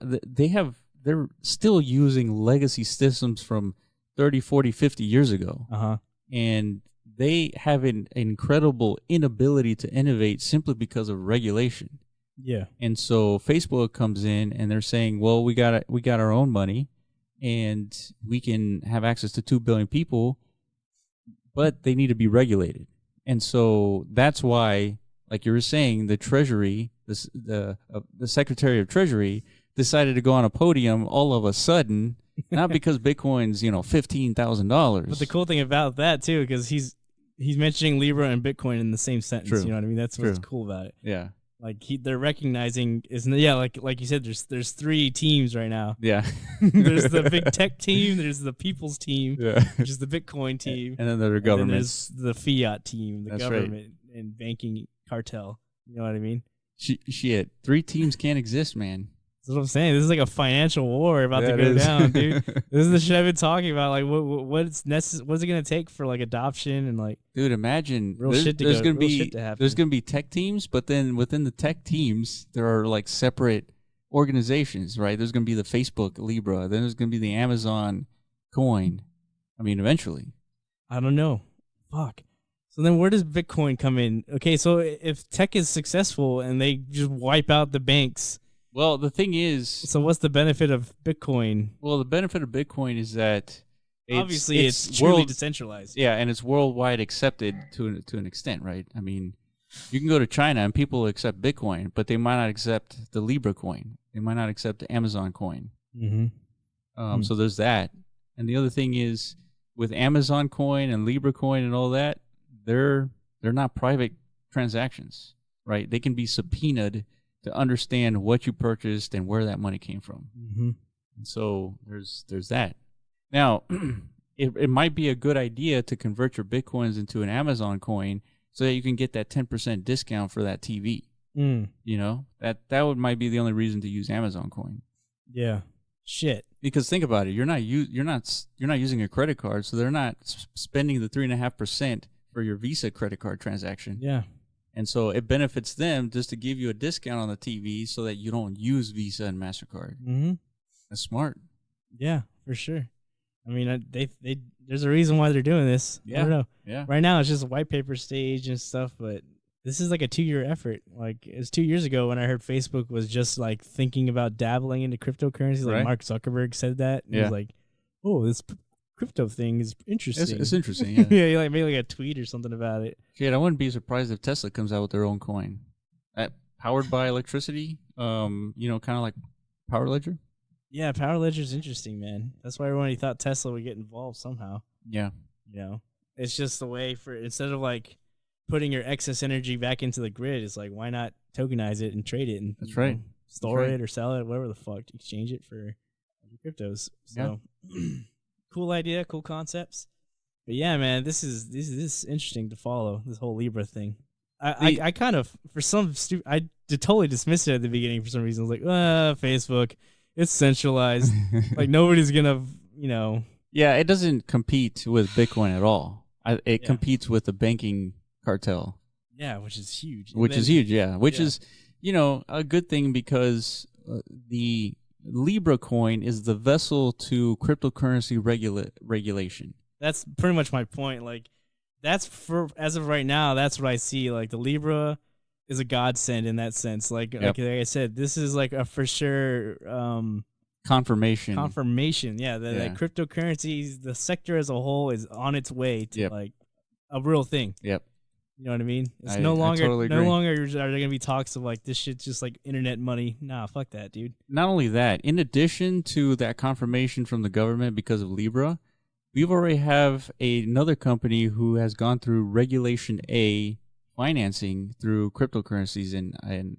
they're still using legacy systems from 30, 40, 50 years ago. Uh-huh. And they have an incredible inability to innovate simply because of regulation. Yeah. And so Facebook comes in and they're saying, well, we got our own money and we can have access to 2 billion people, but they need to be regulated. And so that's why, like you were saying, the Treasury, the Secretary of Treasury decided to go on a podium all of a sudden, not because Bitcoin's, $15,000. But the cool thing about that too, because he's mentioning Libra and Bitcoin in the same sentence. True. You know what I mean? That's what's cool about it. Yeah. Like they're recognizing like you said, there's 3 teams right now. Yeah. There's the big tech team, there's the people's team, which is the Bitcoin team, and then there's the government. There's the fiat team, the government and banking cartel. You know what I mean? Shit, 3 teams can't exist, man. That's what I'm saying. This is like a financial war about to it go is. down, dude. This is the shit I've been talking about. Like, what's necessary? What's it gonna take for like adoption and like, Dude, imagine real shit to happen. there's gonna be tech teams, but then within the tech teams there are like separate organizations, right? There's gonna be the Facebook Libra, then there's gonna be the Amazon coin. I mean, eventually. I don't know. Fuck. So then where does Bitcoin come in? Okay, so if tech is successful and they just wipe out the banks, Well, the thing is, so what's the benefit of Bitcoin? well, the benefit of Bitcoin is that Obviously, it's truly decentralized. Yeah, and it's worldwide accepted to an extent, right? I mean, you can go to China and people accept Bitcoin, but they might not accept the Libra coin. They might not accept the Amazon coin. Mm-hmm. So there's that. And the other thing is, with Amazon coin and Libra coin and all that, they're not private transactions, right? They can be subpoenaed to understand what you purchased and where that money came from. Mm-hmm. And so there's that. Now, it might be a good idea to convert your Bitcoins into an Amazon coin so that you can get that 10% discount for that TV. Mm. You know, that might be the only reason to use Amazon coin. Yeah. Shit. Because think about it, you're not using a credit card, so they're not spending the 3.5% for your Visa credit card transaction. Yeah. And so it benefits them just to give you a discount on the TV so that you don't use Visa and MasterCard. Mm-hmm. That's smart. Yeah, for sure. I mean, they there's a reason why they're doing this. Yeah. I don't know. Yeah. Right now, it's just a white paper stage and stuff, but this is like a 2-year effort. Like, it's 2 years ago when I heard Facebook was just like thinking about dabbling into cryptocurrencies. Like, Right. Mark Zuckerberg said that. And Yeah. He was like, "Oh, this crypto thing is interesting." It's interesting. Yeah. Yeah, he like made like a tweet or something about it. Shit, I wouldn't be surprised if Tesla comes out with their own coin, powered by electricity. Kind of like Power Ledger. Yeah, Power Ledger's interesting, man. That's why everybody thought Tesla would get involved somehow. Yeah. You know, it's just the way for instead of like putting your excess energy back into the grid, it's like, why not tokenize it and trade it and That's right. store That's right. it or sell it, whatever the fuck, exchange it for cryptos. So cool idea, cool concepts. But yeah, man, this is interesting to follow, this whole Libra thing. I kind of, for some I totally dismissed it at the beginning for some reason. I was like, Facebook, it's centralized. Like, nobody's gonna, Yeah, it doesn't compete with Bitcoin at all. It competes with the banking cartel. Yeah, which is huge. Which is huge, yeah. Which is, a good thing because the Libra coin is the vessel to cryptocurrency regulation. That's pretty much my point. Like, that's as of right now, that's what I see. Like, the Libra is a godsend in that sense. Like I said, this is like a for sure confirmation. Yeah, that cryptocurrencies, the sector as a whole, is on its way to like a real thing. Yep. You know what I mean? It's I totally agree. no longer are there gonna be talks of like this shit's just like internet money. Nah, fuck that, dude. Not only that, in addition to that confirmation from the government because of Libra, we already have another company who has gone through Regulation A financing through cryptocurrencies and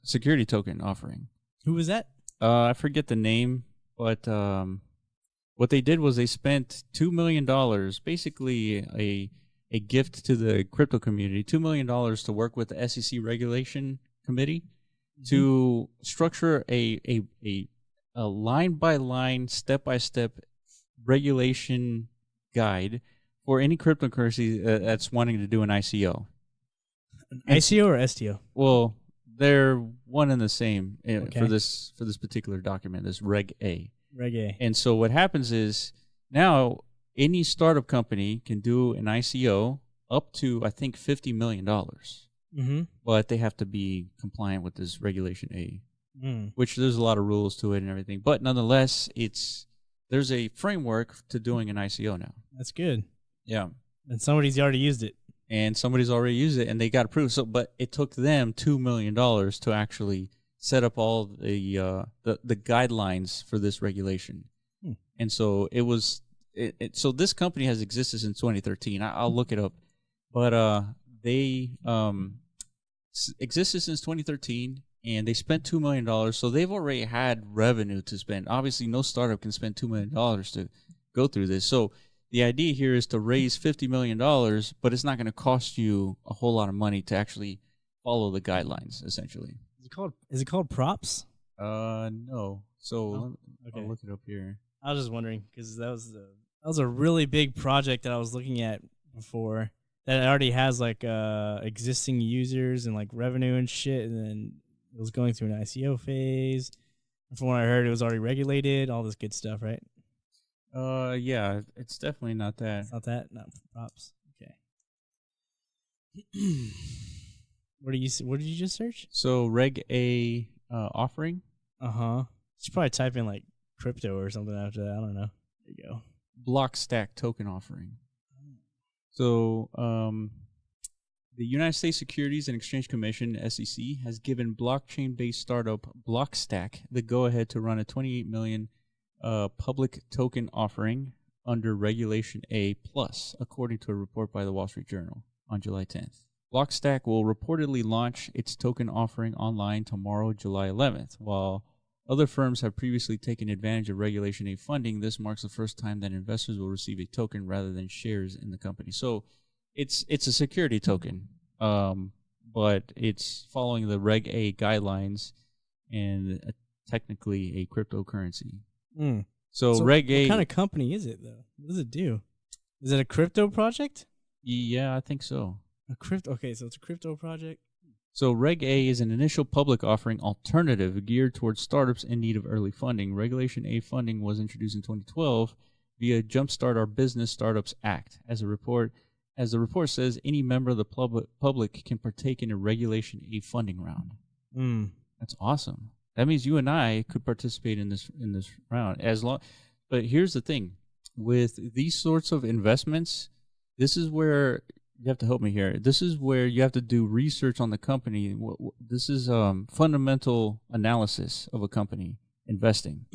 security token offering. Who was that? I forget the name, but what they did was they spent $2 million, basically a gift to the crypto community, $2 million to work with the SEC regulation committee to structure a line by line, step by step regulation guide for any cryptocurrency that's wanting to do an ICO. ICO or STO? Well, they're one and the same Okay. for this particular document, this Reg A. Reg A. And so what happens is now any startup company can do an ICO up to, I think, $50 million. Mm-hmm. But they have to be compliant with this Regulation A, Mm. which there's a lot of rules to it and everything. But nonetheless, there's a framework to doing an ICO now. That's good. Yeah. And somebody's already used it. And somebody's already used it, and they got approved. So, but it took them $2 million to actually set up all the guidelines for this regulation. And so it was. So this company has existed since 2013. I'll look it up, but they existed since 2013, and they spent $2 million. So they've already had revenue to spend. Obviously, no startup can spend $2 million to go through this. So the idea here is to raise $50 million, but it's not going to cost you a whole lot of money to actually follow the guidelines, essentially. Is it called props? No. So No? I'll look it up here. I was just wondering because that was a really big project that I was looking at before that already has like existing users and like revenue and shit, and then it was going through an ICO phase. And from what I heard, it was already regulated, all this good stuff, right? Yeah, it's definitely not that. It's not that, no props. Okay. What did you just search? So Reg A offering. You should probably type in like crypto or something after that. I don't know. There you go. Block stack token offering. So, the United States Securities and Exchange Commission (SEC) has given blockchain-based startup Blockstack the go-ahead to run a $28 million public token offering under Regulation A+, according to a report by the Wall Street Journal on July 10th. Blockstack will reportedly launch its token offering online tomorrow, July 11th, while other firms have previously taken advantage of Regulation A funding. This marks the first time that investors will receive a token rather than shares in the company. So it's a security token, but it's following the Reg A guidelines and technically a cryptocurrency. So Reg A... What kind of company is it, though? What does it do? Is it a crypto project? Yeah, I think so. Okay, so it's a crypto project. So Reg A is an initial public offering alternative geared towards startups in need of early funding. Regulation A funding was introduced in 2012 via Jumpstart Our Business Startups Act. As the report says, any member of the public can partake in a Regulation A funding round. That's awesome. That means you and I could participate in this round But here's the thing: with these sorts of investments, this is where you have to help me here. This is where you have to do research on the company. This is fundamental analysis of a company investing.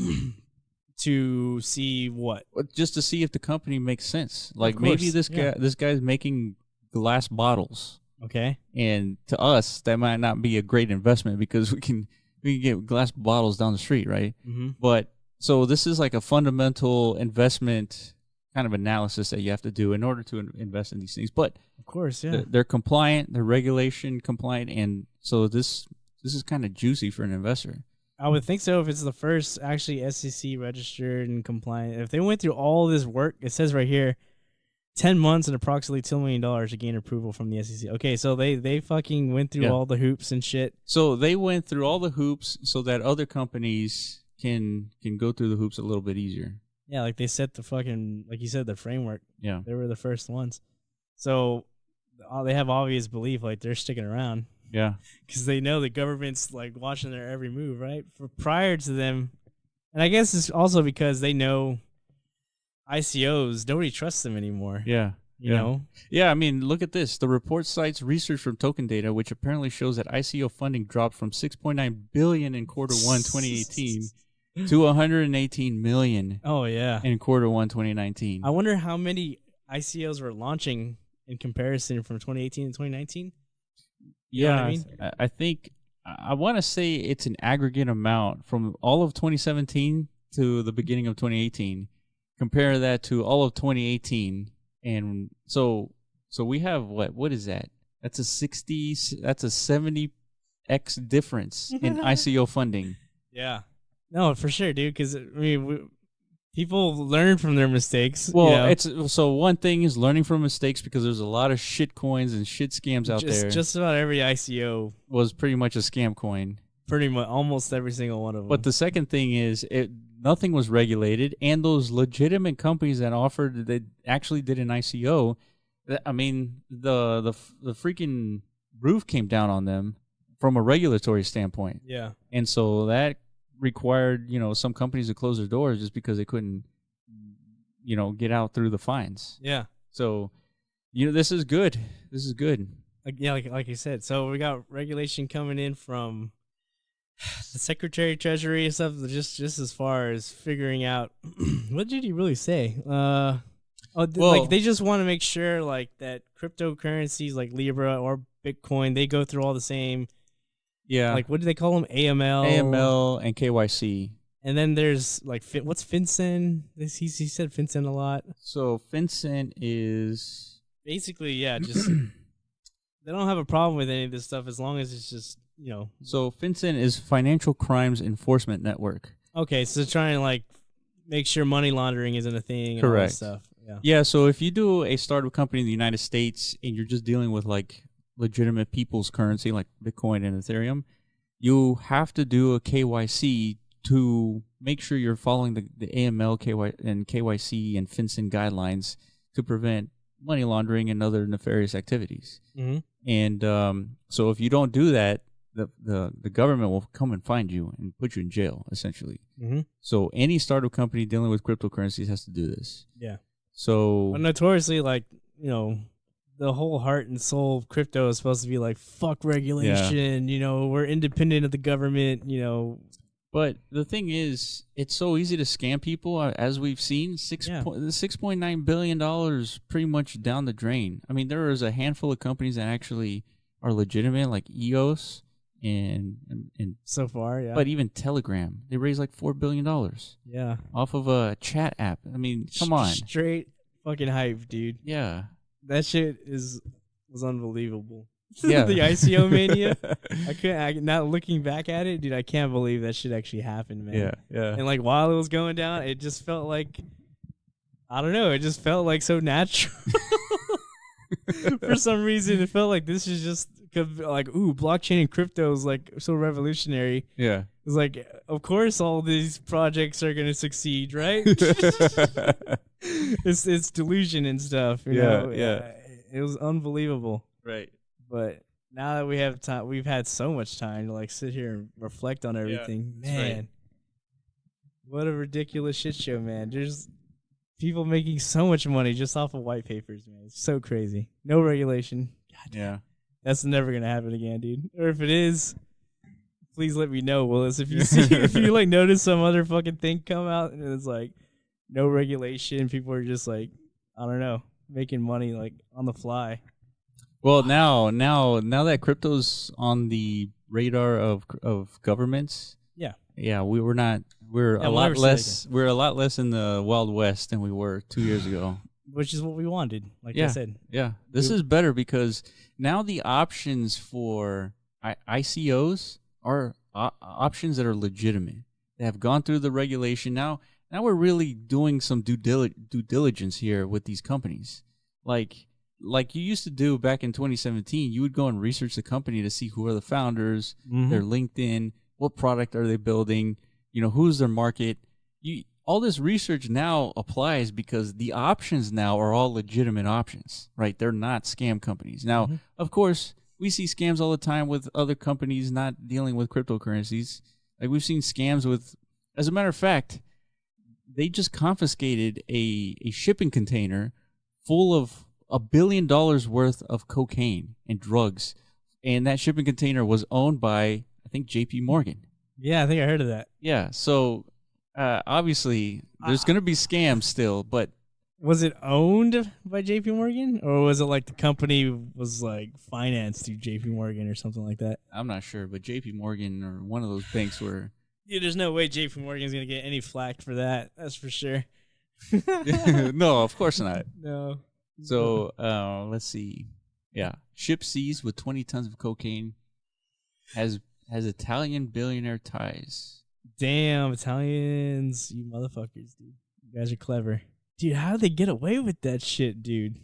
To see what? Just to see if the company makes sense. Like maybe this guy's making glass bottles. Okay. And to us, that might not be a great investment because we can get glass bottles down the street, right? Mm-hmm. But so this is like a fundamental investment kind of analysis that you have to do in order to invest in these things. But of course, yeah, they're compliant, they're regulation compliant, and so this is kind of juicy for an investor. I would think so if it's the first actually SEC registered and compliant. If they went through all this work, it says right here, 10 months and approximately $2 million to gain approval from the SEC. Okay, so they fucking went through all the hoops and shit. So they went through all the hoops so that other companies can go through the hoops a little bit easier. Yeah, like they set the fucking, like you said, the framework. Yeah. They were the first ones. So they have obvious belief, like they're sticking around. Yeah. Because they know the government's like watching their every move, right? Prior to them. And I guess it's also because they know ICOs, nobody trusts them anymore. Yeah. You know? Yeah, I mean, look at this. The report cites research from Token Data, which apparently shows that ICO funding dropped from $6.9 billion in quarter one 2018 to $118 million in quarter one 2019. I wonder how many ICOs were launching in comparison from 2018 to 2019. You know what I mean? I think I want to say it's an aggregate amount from all of 2017 to the beginning of 2018. Compare that to all of 2018, and so we have what is that? That's a 70x difference in ICO funding. Yeah. No, for sure, dude. Because I mean, people learn from their mistakes. Well, so one thing is learning from mistakes because there's a lot of shit coins and shit scams out there. Just about every ICO was pretty much a scam coin. Pretty much, almost every single one of them. But the second thing is, nothing was regulated, and those legitimate companies that actually did an ICO, I mean, the freaking roof came down on them from a regulatory standpoint. Yeah, and so that required some companies to close their doors just because they couldn't get out through the fines. Yeah. So this is good. This is good. Like you said. So we got regulation coming in from the Secretary of Treasury and stuff. Just as far as figuring out what did he really say? Like they just want to make sure like that cryptocurrencies like Libra or Bitcoin, they go through all the same. Yeah. Like, what do they call them? AML. AML and KYC. And then there's, like, what's FinCEN? He said FinCEN a lot. So, FinCEN is... Basically, yeah, just... they don't have a problem with any of this stuff as long as it's just So FinCEN is Financial Crimes Enforcement Network. Okay, so trying to like make sure money laundering isn't a thing. Correct. And all that stuff. Yeah. Yeah. So if you do a startup company in the United States and you're just dealing with like legitimate people's currency like Bitcoin and Ethereum, you have to do a KYC to make sure you're following the AML, KYC, and FinCEN guidelines to prevent money laundering and other nefarious activities. Mm-hmm. And so if you don't do that, the government will come and find you and put you in jail, essentially. Mm-hmm. So any startup company dealing with cryptocurrencies has to do this. Yeah. So but notoriously, like, the whole heart and soul of crypto is supposed to be like, fuck regulation, we're independent of the government, But the thing is, it's so easy to scam people, as we've seen. $6.9 billion pretty much down the drain. I mean, there is a handful of companies that actually are legitimate, like EOS and so far, yeah. But even Telegram, they raised like $4 billion. Yeah. Off of a chat app. I mean, come on. Straight fucking hype, dude. Yeah. That shit was unbelievable. Yeah. The ICO mania. Not looking back at it, dude, I can't believe that shit actually happened, man. Yeah. And like while it was going down, it just felt like, I don't know, it just felt like so natural. For some reason, it felt like this is just like, ooh, blockchain and crypto is like so revolutionary. Yeah. It's like, of course, all these projects are gonna succeed, right? It's delusion and stuff. You know? It was unbelievable. Right. But now that we have time, we've had so much time to like sit here and reflect on everything. Yeah, Man, right. What a ridiculous shit show, man. There's people making so much money just off of white papers, man. It's so crazy. No regulation. God damn. Yeah. That's never gonna happen again, dude. Or if it is, please let me know, Willis. If you see, if you like notice some other fucking thing come out and it's like no regulation, people are just like, I don't know, making money like on the fly. Well, now that crypto's on the radar of governments, we're a lot less in the Wild West than we were 2 years ago. Which is what we wanted, like I said. Yeah, this is better because now the options for ICOs are options that are legitimate. They have gone through the regulation. Now we're really doing some due diligence here with these companies. Like you used to do back in 2017, you would go and research the company to see who are the founders, their LinkedIn, what product are they building, who's their market. All this research now applies because the options now are all legitimate options, right? They're not scam companies. Now, of course, we see scams all the time with other companies not dealing with cryptocurrencies. Like we've seen scams with, as a matter of fact, they just confiscated a shipping container full of $1 billion worth of cocaine and drugs. And that shipping container was owned by, I think, JP Morgan. Yeah, I think I heard of that. Yeah, so obviously there's going to be scams still, but... Was it owned by JP Morgan? Or was it like the company was like financed through JP Morgan or something like that? I'm not sure, but JP Morgan or one of those banks were... Yeah, there's no way JP Morgan's going to get any flack for that. That's for sure. No, of course not. No. So, let's see. Yeah. Ship seized with 20 tons of cocaine has Italian billionaire ties. Damn, Italians, you motherfuckers, dude. You guys are clever. Dude, how did they get away with that shit, dude?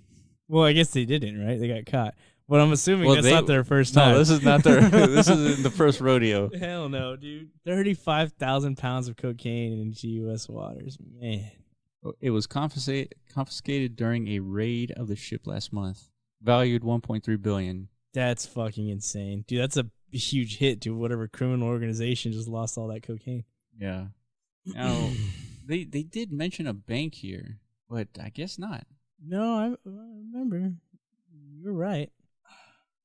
Well, I guess they didn't, right? They got caught. But I'm assuming that's not their first time. No, this is not their this isn't the first rodeo. Hell no, dude. 35,000 pounds of cocaine into U.S. waters. Man. It was confiscated during a raid of the ship last month, valued $1.3 billion. That's fucking insane, dude. That's a huge hit to whatever criminal organization just lost all that cocaine. Yeah. Now, they did mention a bank here, but I guess not. No, I remember. You're right.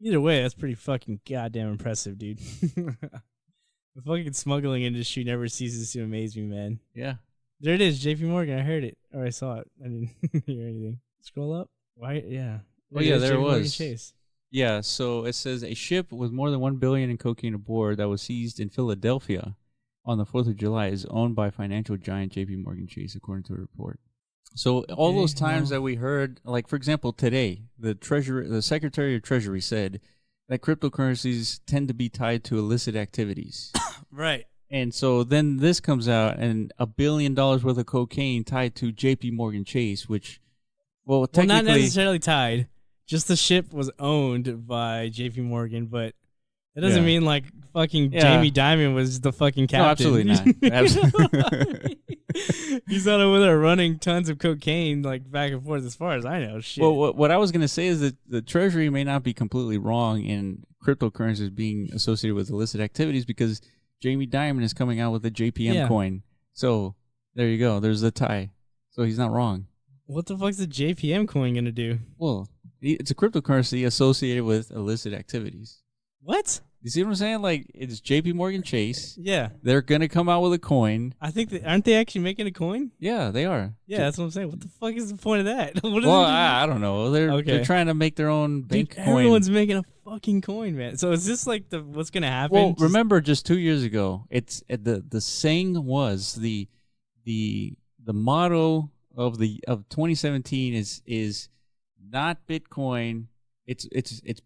Either way, that's pretty fucking goddamn impressive, dude. The fucking smuggling industry never ceases to amaze me, man. Yeah. There it is, JP Morgan. I heard it. Or I saw it. I didn't hear anything. Scroll up. Why? Yeah. Oh, yeah, there it was. Chase. Yeah, so it says a ship with more than $1 billion in cocaine aboard that was seized in Philadelphia on the 4th of July is owned by financial giant JP Morgan Chase, according to a report. So all those times that we heard, like, for example, today, the Secretary of Treasury said that cryptocurrencies tend to be tied to illicit activities. Right. And so then this comes out, and $1 billion worth of cocaine tied to J.P. Morgan Chase, which, well, technically, not necessarily tied. Just the ship was owned by J.P. Morgan, but that doesn't mean like fucking Jamie Dimon was the fucking captain. No, absolutely not. Absolutely. He's not over there running tons of cocaine like back and forth, as far as I know. Shit. Well, what I was going to say is that the Treasury may not be completely wrong in cryptocurrencies being associated with illicit activities, because Jamie Dimon is coming out with a JPM coin. So there you go. There's the tie. So he's not wrong. What the fuck's the JPM coin going to do? Well, it's a cryptocurrency associated with illicit activities. What? You see what I'm saying? Like, it's J.P. Morgan Chase. Yeah. They're going to come out with a coin. I think aren't they actually making a coin? Yeah, they are. Yeah, that's what I'm saying. What the fuck is the point of that? I don't know. They're trying to make their own bank coin. Everyone's making a fucking coin, man. So is this like what's going to happen? Well, remember just 2 years ago, it's the saying was the motto of 2017 is not Bitcoin. It's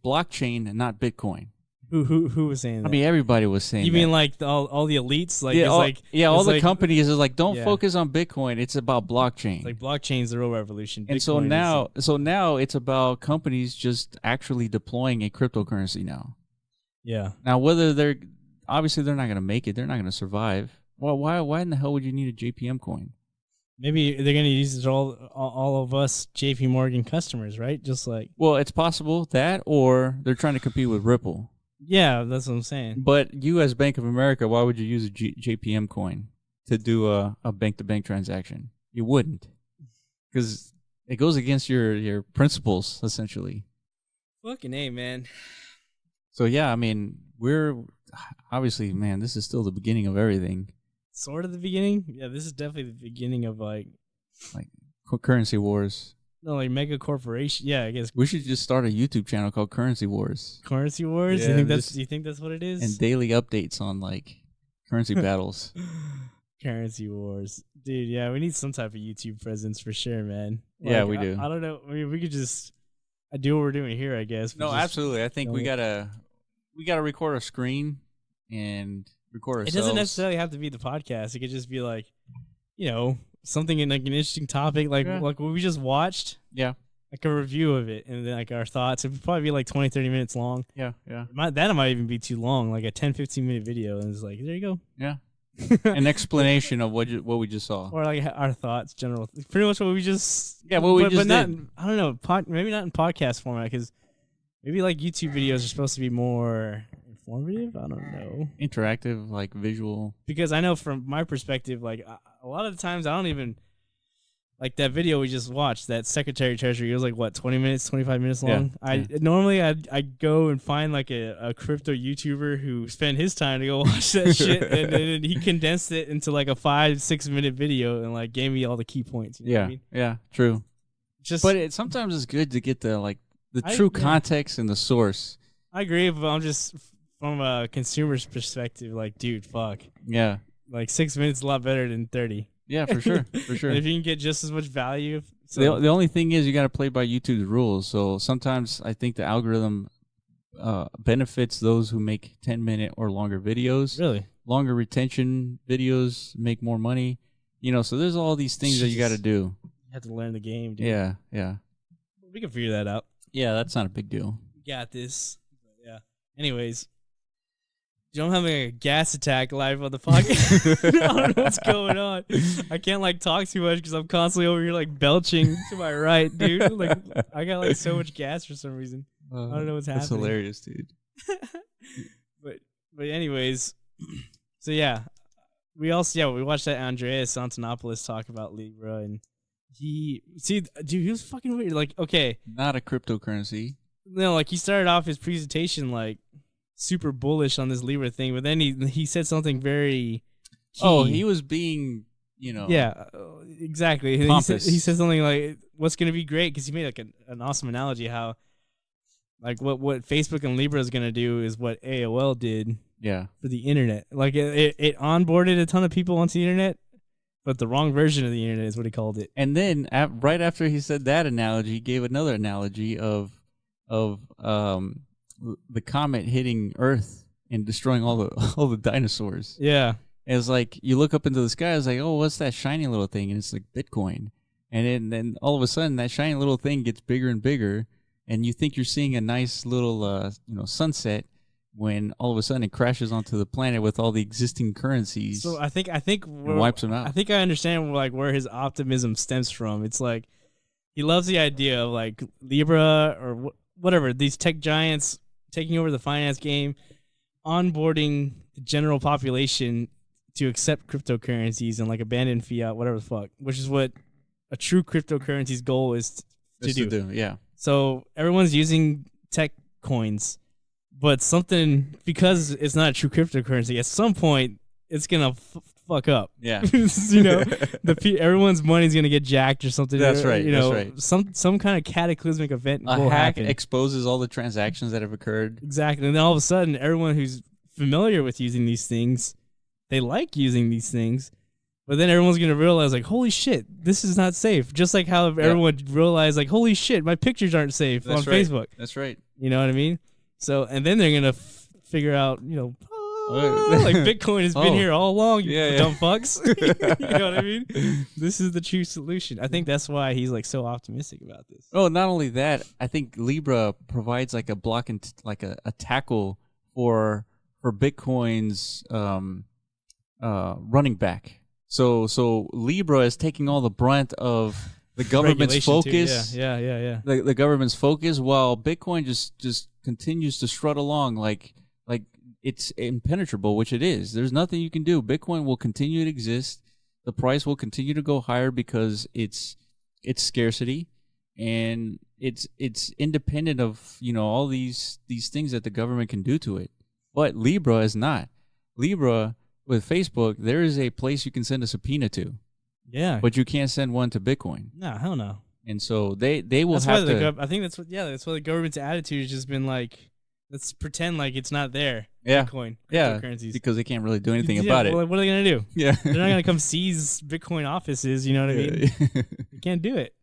blockchain and not Bitcoin. Who was saying that? I mean, everybody was saying that. You mean like all the elites? Like, all the companies is like, don't focus on Bitcoin. It's about blockchain. It's like blockchain's the real revolution. And so now it's about companies just actually deploying a cryptocurrency now. Yeah. Now, whether they're not going to make it, they're not going to survive. Well, why in the hell would you need a JPM coin? Maybe they're going to use it all of us JP Morgan customers, right? Just like, well, it's possible that, or they're trying to compete with Ripple. Yeah, that's what I'm saying. But you, as Bank of America, why would you use a JPM coin to do a bank-to-bank transaction? You wouldn't, because it goes against your principles, essentially. Fucking A, man. So yeah, I mean, we're obviously, man, this is still the beginning of everything. Sort of the beginning? Yeah, this is definitely the beginning of like currency wars. No, like mega corporation. Yeah, I guess we should just start a YouTube channel called Currency Wars. Currency Wars? Yeah, you think that's what it is? And daily updates on like currency battles. Currency Wars. Dude, yeah, we need some type of YouTube presence for sure, man. Like, yeah, we do. I don't know. I mean, we could just do what we're doing here, I guess. No, absolutely. I think we gotta record a screen and record ourselves. It doesn't necessarily have to be the podcast. It could just be like, something in like an interesting topic, like what we just watched. Yeah. Like a review of it, and then like our thoughts. It would probably be like 20, 30 minutes long. Yeah, yeah. That might even be too long, like a 10, 15-minute video. And it's like, there you go. Yeah. An explanation of what we just saw. Or like our thoughts, pretty much what we just... Yeah, what we just not, did. I don't know, maybe not in podcast format, because maybe like YouTube videos are supposed to be more informative. I don't know. Interactive, like visual. Because I know from my perspective, like a lot of the times I don't even like that video we just watched. That Secretary of Treasury, it was like what, 20 minutes, 25 minutes long. Yeah, normally I go and find like a crypto YouTuber who spent his time to go watch that shit, and then he condensed it into like a 5-6 minute video and like gave me all the key points. You know what I mean? Yeah, true. But sometimes it's good to get the true context and the source. I agree, but I'm just from a consumer's perspective, like, dude, fuck. Yeah. Like 6 minutes is a lot better than 30. Yeah, for sure. For sure. And if you can get just as much value. So the only thing is you got to play by YouTube's rules. So sometimes I think the algorithm benefits those who make 10-minute or longer videos. Really? Longer retention videos make more money. So there's all these things that you got to do. You have to learn the game, dude. Yeah, yeah. We can figure that out. Yeah, that's not a big deal. Got this. Yeah. Anyways. I'm having a gas attack live on the podcast. I don't know what's going on. I can't like talk too much because I'm constantly over here like belching to my right, dude. Like I got like so much gas for some reason. I don't know what's happening. That's hilarious, dude. but anyways, so yeah, we watched that Andreas Antonopoulos talk about Libra, and he was fucking weird. Like, okay, not a cryptocurrency. No, like he started off his presentation like super bullish on this Libra thing, but then he said something very key. Oh, he was being, Yeah, exactly. He said something like, what's going to be great, because he made like an awesome analogy how like what Facebook and Libra is going to do is what AOL did for the internet. Like it onboarded a ton of people onto the internet, but the wrong version of the internet is what he called it. And then right after he said that analogy, he gave another analogy of the comet hitting Earth and destroying all the dinosaurs. Yeah. And it's like you look up into the sky. It's like, oh, what's that shiny little thing? And it's like Bitcoin. And then all of a sudden, that shiny little thing gets bigger and bigger, and you think you're seeing a nice little sunset. When all of a sudden it crashes onto the planet with all the existing currencies, So I think and wipes them out. I think I understand like where his optimism stems from. It's like he loves the idea of like Libra or whatever, these tech giants taking over the finance game, onboarding the general population to accept cryptocurrencies and like abandon fiat, whatever the fuck, which is what a true cryptocurrency's goal is to do. Yeah. So everyone's using tech coins. But something, because it's not a true cryptocurrency, at some point it's gonna fuck up. Yeah, Everyone's money's gonna get jacked or something. That's right. That's right. Some kind of cataclysmic event A will hack happen. exposes all the transactions that have occurred. Exactly, and then all of a sudden, everyone who's familiar with using these things, they like using these things. But then everyone's gonna realize, like, holy shit, this is not safe. Just like how everyone realized, like, holy shit, my pictures aren't safe on Facebook. That's right. You know what I mean? So, and then they're gonna figure out, like Bitcoin has been here all along, you dumb fucks. You know what I mean? This is the true solution. I think that's why he's like so optimistic about this. Oh, not only that, I think Libra provides like a block and like a tackle for Bitcoin's running back. So Libra is taking all the brunt of the government's focus. Too. Yeah. The government's focus, while Bitcoin just continues to strut along like it's impenetrable, which it is. There's nothing you can do. Bitcoin will continue to exist. The price will continue to go higher because it's scarcity, and it's independent of all these things that the government can do to it. But Libra is not. Libra with Facebook, there is a place you can send a subpoena to. Yeah, but you can't send one to Bitcoin. No, hell no. And so they will that's have why to. I think that's why the government's attitude has just been like, let's pretend like it's not there. Yeah. Bitcoin, yeah, cryptocurrencies, because they can't really do anything about it. Well, what are they gonna do? Yeah, they're not gonna come seize Bitcoin offices. You know what I mean? You can't do it.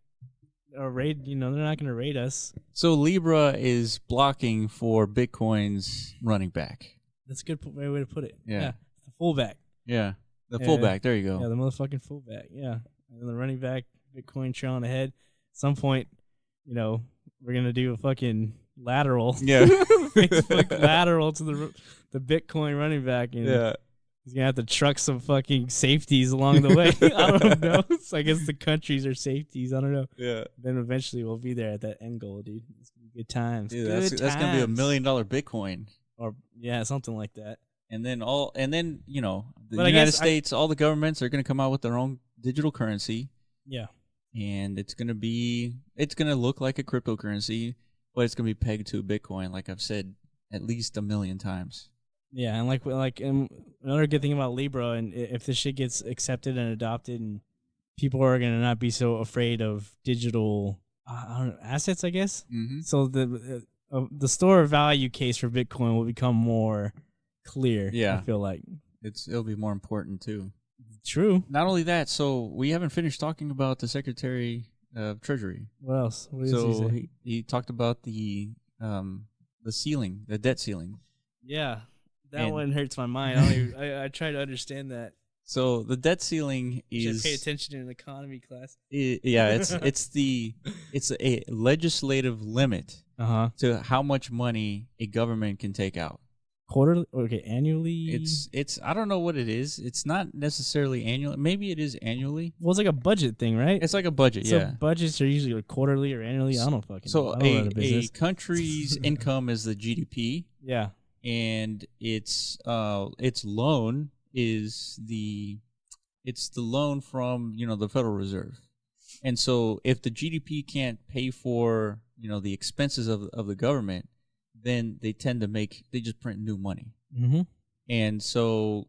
Or raid. They're not gonna raid us. So Libra is blocking for Bitcoin's running back. That's a good way to put it. Yeah, the fullback. Yeah, the fullback. There you go. Yeah, the motherfucking fullback. Yeah. And the running back, Bitcoin trailing ahead. At some point, we're gonna do a fucking lateral. Yeah, Facebook lateral to the Bitcoin running back, and he's gonna have to truck some fucking safeties along the way. I don't know. So I guess the countries are safeties. I don't know. Yeah. Then eventually we'll be there at that end goal, dude. It's gonna be good times. Dude, that's gonna be $1 million Bitcoin, or something like that. And then the United States, all the governments are gonna come out with their own digital currency. Yeah. And it's going to look like a cryptocurrency, but it's going to be pegged to Bitcoin, like I've said at least 1 million times. Yeah, and like another good thing about Libra, and if this shit gets accepted and adopted, and people are going to not be so afraid of digital assets, I guess. Mm-hmm. So the store of value case for Bitcoin will become more clear. Yeah. I feel like it'll be more important too. True. Not only that, so we haven't finished talking about the Secretary of Treasury. What else? What so he talked about the ceiling, the debt ceiling. Yeah, that one hurts my mind. I try to understand that. So the debt ceiling is. Should pay attention in economy class. It's a legislative limit to how much money a government can take out. Quarterly? Okay, annually? It's I don't know what it is. It's not necessarily annual. Maybe it is annually. Well, it's like a budget thing, right? It's like a budget, so budgets are usually like quarterly or annually. I don't fucking know. So a country's income is the GDP. Yeah. And its loan is the loan from, the Federal Reserve. And so if the GDP can't pay for, the expenses of the government, then they just print new money. Mm-hmm. And so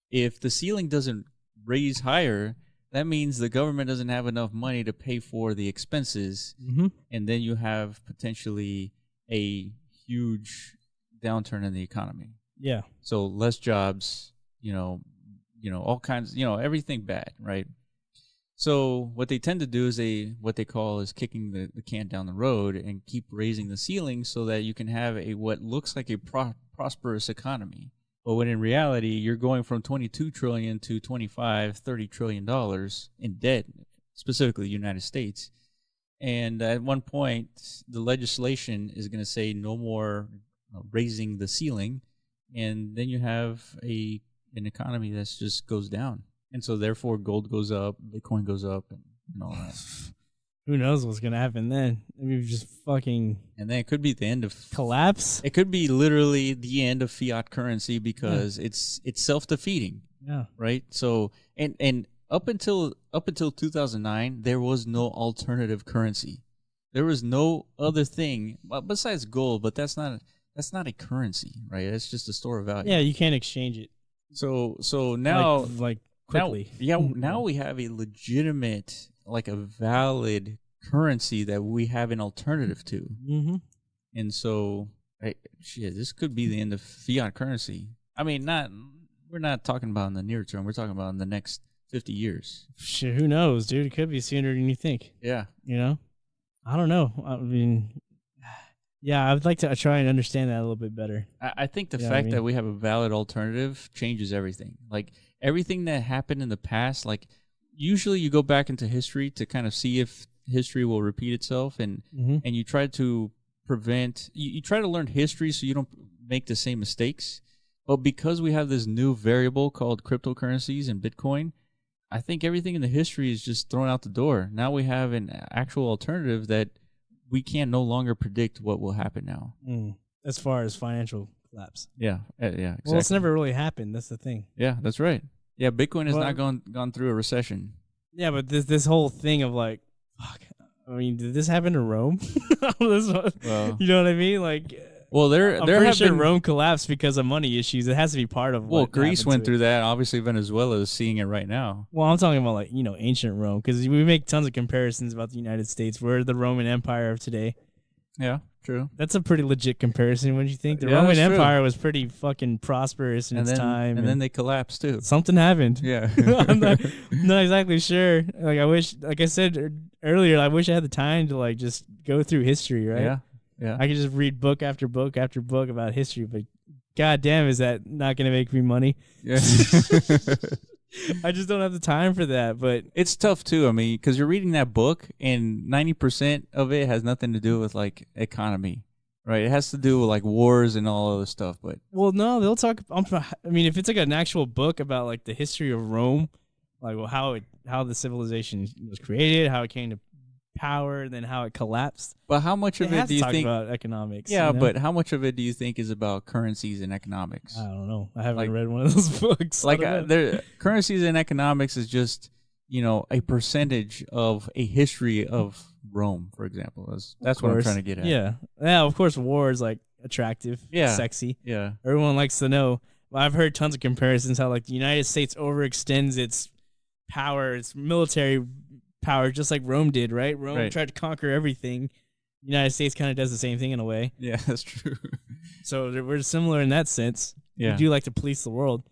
if the ceiling doesn't raise higher, that means the government doesn't have enough money to pay for the expenses. Mm-hmm. And then you have potentially a huge downturn in the economy. Yeah. So less jobs, all kinds, everything bad, right? So what they tend to do is what they call is kicking the can down the road and keep raising the ceiling so that you can have what looks like a prosperous economy. But when in reality, you're going from 22 trillion to 25, 30 trillion dollars in debt, specifically the United States. And at one point, the legislation is going to say no more raising the ceiling, and then you have an economy that just goes down. And so therefore gold goes up, Bitcoin goes up, and all that. Who knows what's gonna happen then? Maybe just fucking And then it could be the end of collapse. It could be literally the end of fiat currency because it's self-defeating. Yeah. Right? So and up until 2009, there was no alternative currency. There was no other thing besides gold, but that's not a currency, right? It's just a store of value. Yeah, you can't exchange it. So now like quickly. Now we have a legitimate, like a valid currency that we have an alternative to. Mm-hmm. And so, this could be the end of fiat currency. I mean, we're not talking about in the near term. We're talking about in the next 50 years. Shit, who knows, dude? It could be sooner than you think. Yeah. You know? I don't know. I mean, yeah, I would like to try and understand that a little bit better. I think the fact that we have a valid alternative changes everything. Like, everything that happened in the past, like, usually you go back into history to kind of see if history will repeat itself, and you try to prevent, you try to learn history so you don't make the same mistakes. But because we have this new variable called cryptocurrencies and Bitcoin, I think everything in the history is just thrown out the door. Now we have an actual alternative that we can no longer predict what will happen now. As far as financial collapse. Yeah, exactly. Well, it's never really happened. That's the thing. Yeah, that's right. Yeah, Bitcoin has not gone through a recession. Yeah, but this whole thing of like, fuck. I mean, did this happen to Rome? Well, you know what I mean? Like, well, I'm pretty sure Rome collapsed because of money issues. It has to be part of. Well, Greece went through that. Obviously, Venezuela is seeing it right now. Well, I'm talking about, like, ancient Rome, because we make tons of comparisons about the United States. We're the Roman Empire of today. Yeah, true. That's a pretty legit comparison, wouldn't you think? The Roman Empire was pretty fucking prosperous in its time. And then they collapsed, too. Something happened. Yeah. I'm not exactly sure. Like, I said earlier, I wish I had the time to, like, just go through history, right? Yeah. Yeah. I could just read book after book after book about history, but god damn, is that not going to make me money? Yeah. I just don't have the time for that, but it's tough too. I mean, because you're reading that book and 90% of it has nothing to do with like economy, right? It has to do with like wars and all other stuff. But well, no, they'll talk. I mean, if it's like an actual book about like the history of Rome, like how the civilization was created, how it came to power, then how it collapsed. But how much of it do you think about economics? Yeah, but how much of it do you think is about currencies and economics? I don't know. I haven't read one of those books. Like currencies and economics is just a percentage of a history of Rome, for example. That's what I'm trying to get at. Yeah. Of course, war is like attractive, sexy. Yeah, everyone likes to know. I've heard tons of comparisons how like the United States overextends its power, its military power, just like Rome did, right? Rome tried to conquer everything. The United States kind of does the same thing in a way. Yeah, that's true. So we're similar in that sense. Yeah. We do like to police the world.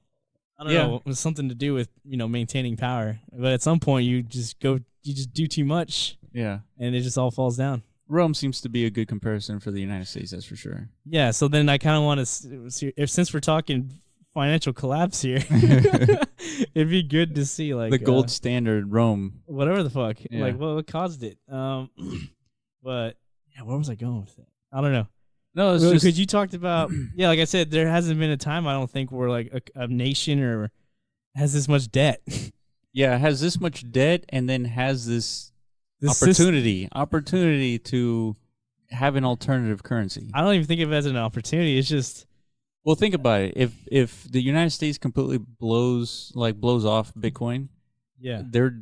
I don't know. It was something to do with, maintaining power. But at some point you just do too much. Yeah. And it just all falls down. Rome seems to be a good comparison for the United States, that's for sure. Yeah, so then I kind of want to, since we're talking financial collapse here, it'd be good to see like the gold standard Rome, whatever the fuck, like what caused it. But yeah, where was I going with that? I don't know. No, it's because you talked about like I said, there hasn't been a time I don't think where like a nation or has this much debt. Yeah, has this much debt and then has this opportunity to have an alternative currency. I don't even think of it as an opportunity. It's just. Well, think about it. If the United States completely blows off Bitcoin, there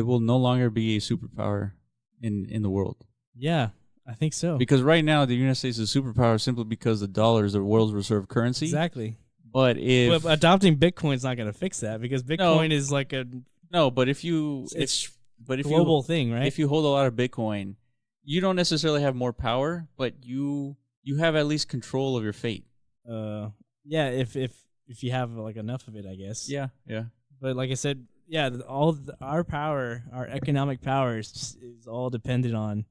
will no longer be a superpower in the world. Yeah, I think so. Because right now the United States is a superpower simply because the dollar is the world's reserve currency. Exactly. But adopting Bitcoin is not going to fix that because Bitcoin is like a global thing, right? If you hold a lot of Bitcoin, you don't necessarily have more power, but you have at least control of your fate. If you have like enough of it, I guess. Yeah. But like I said, yeah, our power, our economic power is all dependent on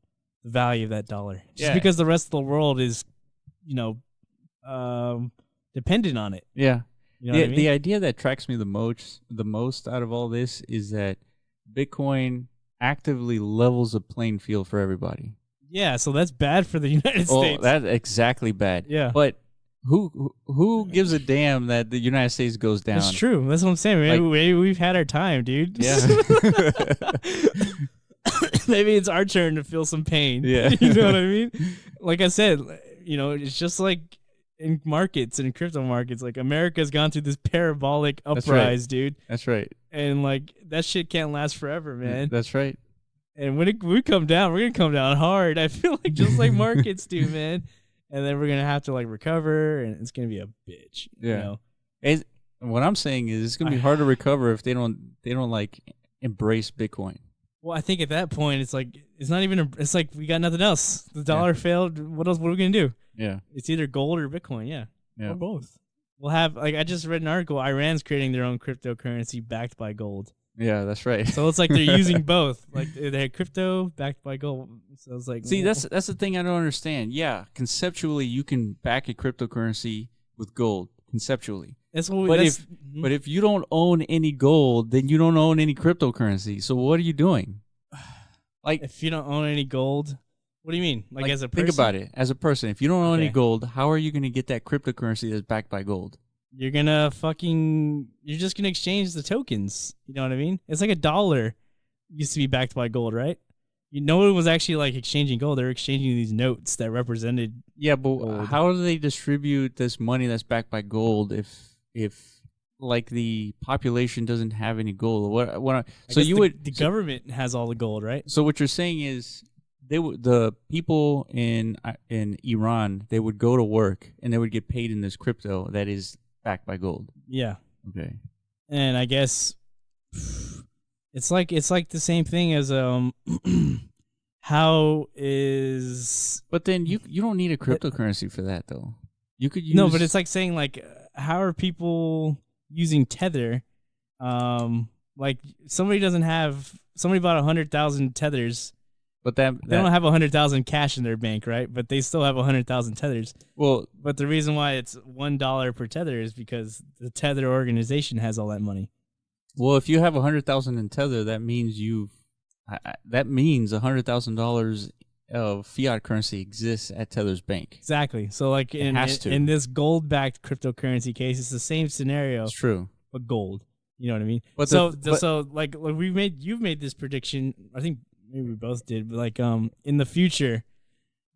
the value of that dollar. Just because the rest of the world is, dependent on it. Yeah. You know what I mean? The idea that tracks me the most out of all this is that Bitcoin actively levels a playing field for everybody. Yeah, so that's bad for the United Oh, States. that's exactly bad. Yeah. But who gives a damn that the United States goes down? That's true. That's what I'm saying. Maybe we've had our time, dude. Yeah. Maybe it's our turn to feel some pain. Yeah. You know what I mean? Like I said, it's just like in markets and crypto markets, like America's gone through this parabolic uprise, dude. That's right. And like that shit can't last forever, man. That's right. And when we come down, we're gonna come down hard. I feel like just like markets do, man. And then we're gonna have to like recover, and it's gonna be a bitch. Yeah. What I'm saying is, it's gonna be hard to recover if they don't like embrace Bitcoin. Well, I think at that point, it's like it's not even. It's like we got nothing else. The dollar failed. What else? What are we gonna do? Yeah. It's either gold or Bitcoin. Yeah. Or both. We'll have I just read an article. Iran's creating their own cryptocurrency backed by gold. Yeah, that's right. So it's like they're using both. Like they had crypto backed by gold. So it's like, see, that's the thing I don't understand. Yeah, conceptually, you can back a cryptocurrency with gold. Conceptually, that's what. But if you don't own any gold, then you don't own any cryptocurrency. So what are you doing? Like, if you don't own any gold, what do you mean? Like as a person? Think about it. As a person, if you don't own any gold, how are you going to get that cryptocurrency that's backed by gold? You're just gonna exchange the tokens. You know what I mean? It's like $1 used to be backed by gold, right? No one was actually like exchanging gold. They were exchanging these notes that represented. Yeah, but gold. How do they distribute this money that's backed by gold if like the population doesn't have any gold? The government has all the gold, right? So what you're saying is the people in Iran, they would go to work and they would get paid in this crypto that is backed by gold. Yeah. Okay. And I guess it's like the same thing as how is. But then you don't need a cryptocurrency for that though. You could use. No, but it's like saying like how are people using Tether? Like somebody bought 100,000 tethers. But they don't have 100,000 cash in their bank, right? But they still have 100,000 tethers. Well, but the reason why it's $1 per tether is because the Tether organization has all that money. Well, if you have 100,000 in Tether, that means $100,000 of fiat currency exists at Tether's bank. Exactly. So, like in this gold-backed cryptocurrency case, it's the same scenario. It's true, but gold. You know what I mean? But you've made this prediction. I think. Maybe we both did, but like in the future,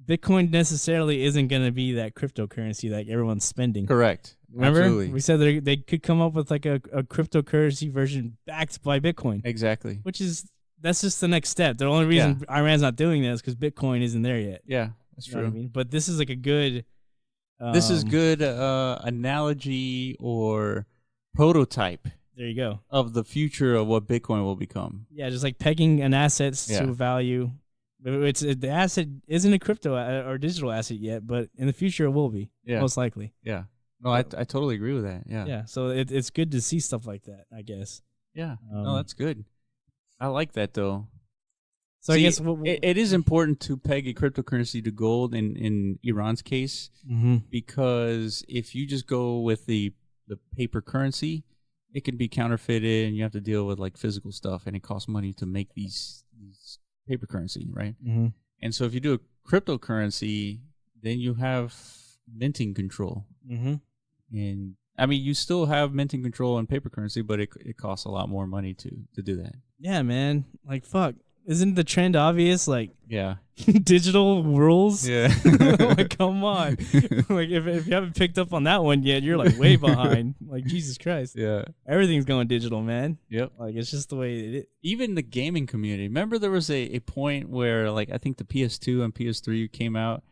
Bitcoin necessarily isn't going to be that cryptocurrency that everyone's spending. Correct. Remember? Absolutely. We said they could come up with like a cryptocurrency version backed by Bitcoin. Exactly. That's just the next step. The only reason Iran's not doing that is because Bitcoin isn't there yet. Yeah, that's true. What I mean? But this is like a good. This is good analogy or prototype. There you go. Of the future of what Bitcoin will become. Yeah, just like pegging an asset to a value. The asset isn't a crypto or digital asset yet, but in the future it will be. Yeah. Most likely. Yeah. No, I totally agree with that. Yeah. Yeah. So it's good to see stuff like that, I guess. Yeah. No, that's good. I like that though. So I guess it is important to peg a cryptocurrency to gold in Iran's case, because if you just go with the paper currency, it can be counterfeited, and you have to deal with like physical stuff, and it costs money to make these paper currency, right? Mm-hmm. And so if you do a cryptocurrency, then you have minting control. Mm-hmm. And I mean, you still have minting control on paper currency, but it costs a lot more money to do that. Yeah, man. Like, fuck. Isn't the trend obvious? Like, yeah, digital rules. Yeah, like, come on. Like, if you haven't picked up on that one yet, you're like way behind. Like, Jesus Christ. Yeah, everything's going digital, man. Yep. Like, it's just the way it is. Even the gaming community. Remember, there was a point where, like, I think the PS2 and PS3 came out,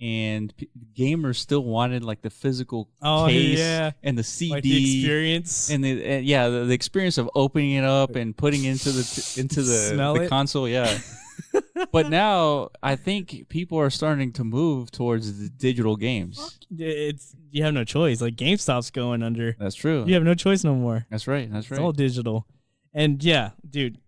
and gamers still wanted like the physical case and the CD, like the experience, and the experience of opening it up and putting into the console. Yeah, but now I think people are starting to move towards the digital games. You have no choice. Like GameStop's going under. That's true. You have no choice no more. That's right. That's right. It's all digital. And yeah, dude,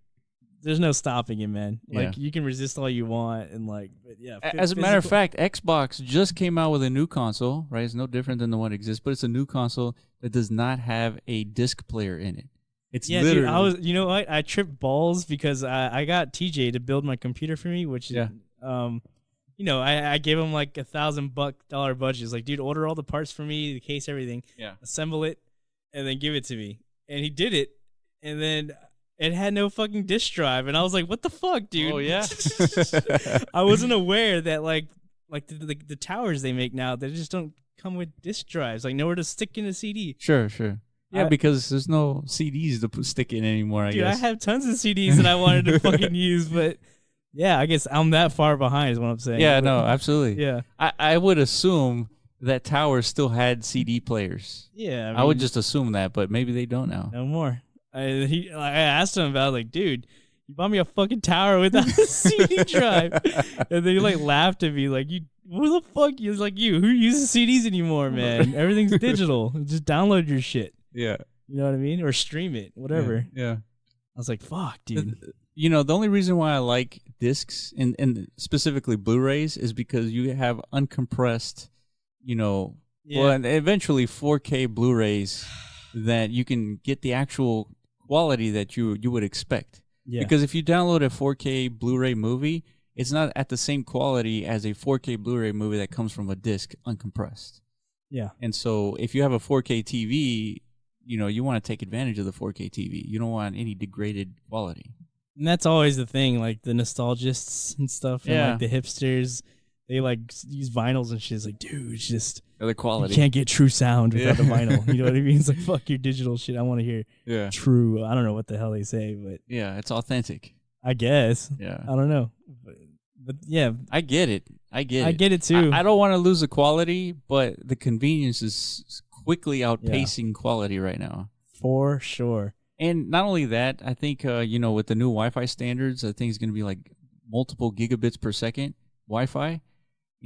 there's no stopping it, man. Like Yeah. you can resist all you want, and like, but yeah. As a matter of fact, Xbox just came out with a new console, right? It's no different than the one that exists, but it's a new console that does not have a disc player in it. It's literally. dude, you know what? I tripped balls because I got TJ to build my computer for me, which is, I gave him like $1,000 budget. It's like, dude, order all the parts for me, the case, everything. Yeah. Assemble it, and then give it to me. And he did it, and then it had no fucking disk drive, and I was like, "What the fuck, dude?" Oh yeah. I wasn't aware that like the towers they make now, they just don't come with disk drives, like nowhere to stick in a CD. Sure. Yeah, because there's no CDs to stick in anymore. I guess. I have tons of CDs that I wanted to fucking use, but yeah, I guess I'm that far behind. Is what I'm saying. Yeah, but, no, absolutely. Yeah, I would assume that towers still had CD players. yeah. I would just assume that, but maybe they don't now. No more. I asked him about it, like, dude, you bought me a fucking tower without a CD drive, and then he like laughed at me, like, you, who the fuck? He was like, who uses CDs anymore, man? Everything's digital. Just download your shit. Yeah, you know what I mean, or stream it, whatever. Yeah. I was like, fuck, dude. You know, the only reason why I like discs and specifically Blu-rays is because you have uncompressed, well, and eventually 4K Blu-rays that you can get the actual quality that you would expect. Yeah. Because if you download a 4K Blu-ray movie, it's not at the same quality as a 4K Blu-ray movie that comes from a disc uncompressed. Yeah. And so if you have a 4K TV, you want to take advantage of the 4K TV. You don't want any degraded quality. And that's always the thing, like the nostalgists and stuff, and like the hipsters, they like use vinyls and shit. It's like, dude, it's just the quality. You can't get true sound without the vinyl. You know what I mean? It's like, fuck your digital shit. I want to hear true. I don't know what the hell they say, but yeah, it's authentic. I guess. Yeah. I don't know, but yeah, I get it. I get it too. I don't want to lose the quality, but the convenience is quickly outpacing quality right now. For sure. And not only that, I think, with the new Wi-Fi standards, I think it's going to be like multiple gigabits per second Wi-Fi.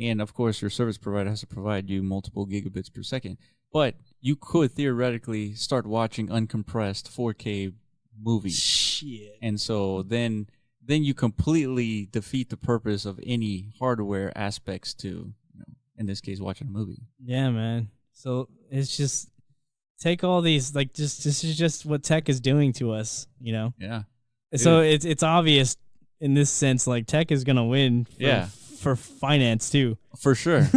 And, of course, your service provider has to provide you multiple gigabits per second. But you could theoretically start watching uncompressed 4K movies. Shit. And so then you completely defeat the purpose of any hardware aspects to, in this case, watching a movie. Yeah, man. So it's just... take all these, like, this is just what tech is doing to us, Yeah. So it's obvious in this sense, like, tech is gonna win. For finance too. For sure.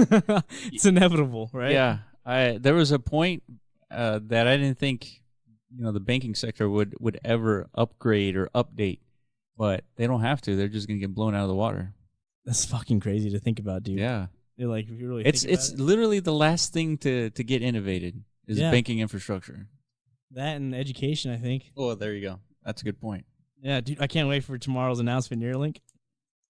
It's inevitable, right? Yeah. There was a point that I didn't think, the banking sector would ever upgrade or update, but they don't have to. They're just gonna get blown out of the water. That's fucking crazy to think about, dude. Yeah. They're like, if you really, it's literally the last thing to get innovated. Is banking infrastructure. That and education, I think. Oh, there you go. That's a good point. Yeah, dude, I can't wait for tomorrow's announcement, Neuralink.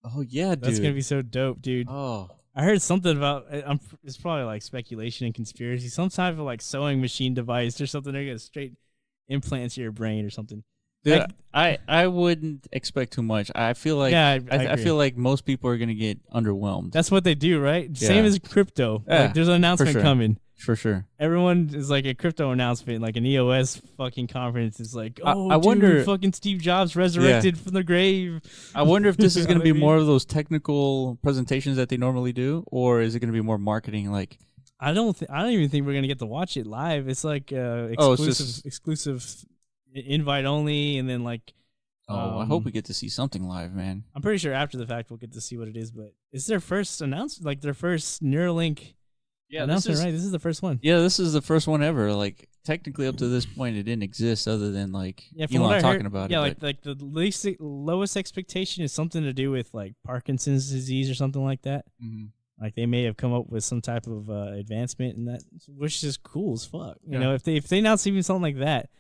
Oh, yeah, dude. That's going to be so dope, dude. Oh. I heard something about, it's probably like speculation and conspiracy, some type of like sewing machine device or something. They're going to straight implant into your brain or something. Dude, I wouldn't expect too much. I feel like I feel like most people are going to get underwhelmed. That's what they do, right? Yeah. Same as crypto. Yeah, like, there's an announcement coming. For sure. Everyone is like a crypto announcement, like an EOS fucking conference is like, I wonder, fucking Steve Jobs resurrected from the grave. I wonder if this is going to be more of those technical presentations that they normally do, or is it going to be more marketing? Like, I don't even think we're going to get to watch it live. It's like exclusive invite only, and then like. I hope we get to see something live, man. I'm pretty sure after the fact we'll get to see what it is, but it's their first announcement, like their first Neuralink. Yeah, announcement, right? This is the first one. Yeah, this is the first one ever. Like, technically, up to this point, it didn't exist other than like Elon talking about it. Yeah, like the lowest expectation is something to do with like Parkinson's disease or something like that. Mm-hmm. Like they may have come up with some type of advancement in that, which is cool as fuck. You know, if they announce even something like that,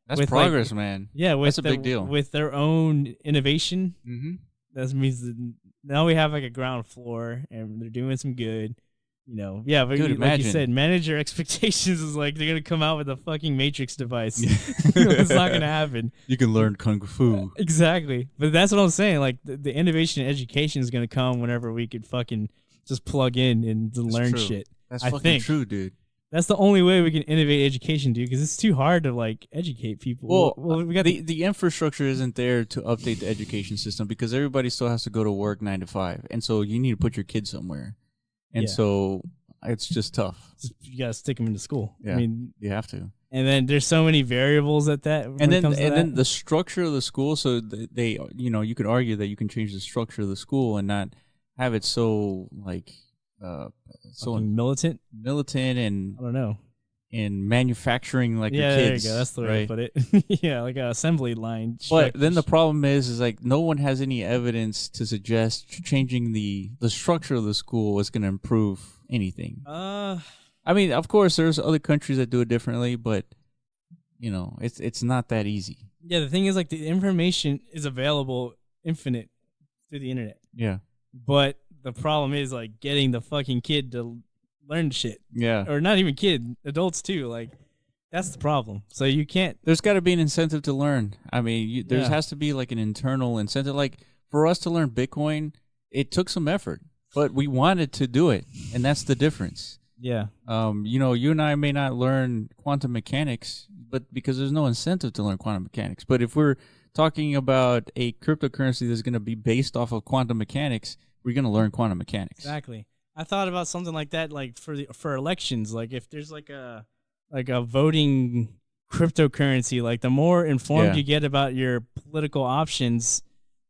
that's progress, man. Yeah, that's a big deal. With their own innovation. Mm-hmm. That means that now we have like a ground floor, and they're doing some good. But dude, like you said, manage your expectations is like they're gonna come out with a fucking Matrix device. It's not gonna happen. You can learn kung fu. Exactly, but that's what I'm saying. Like the innovation in education is gonna come whenever we could fucking just plug in and learn shit. That's fucking true, dude. That's the only way we can innovate education, dude, because it's too hard to like educate people. Well, we got the infrastructure isn't there to update the education system because everybody still has to go to work 9 to 5, and so you need to put your kids somewhere, and so it's just tough. You gotta stick them into school. Yeah, I mean, you have to. And then there's so many variables at that. And then the structure of the school. So they, you could argue that you can change the structure of the school and not have it so like so militant and I don't know, and manufacturing like your kids. There you go. That's the way to put it. Yeah, like an assembly line. But then the problem is like no one has any evidence to suggest changing the structure of the school is going to improve anything. I mean, of course, there's other countries that do it differently, but it's not that easy. Yeah, the thing is, like, the information is available infinite through the internet. Yeah, but the problem is like getting the fucking kid to learn shit. Yeah, or not even kid, adults too. Like, that's the problem. So you can't. There's got to be an incentive to learn. I mean, there has to be like an internal incentive. Like for us to learn Bitcoin, it took some effort, but we wanted to do it, and that's the difference. Yeah. You and I may not learn quantum mechanics, but because there's no incentive to learn quantum mechanics. But if we're talking about a cryptocurrency that's going to be based off of quantum mechanics, we're going to learn quantum mechanics. Exactly. I thought about something like that, like for elections. Like if there's like a voting cryptocurrency, like the more informed you get about your political options,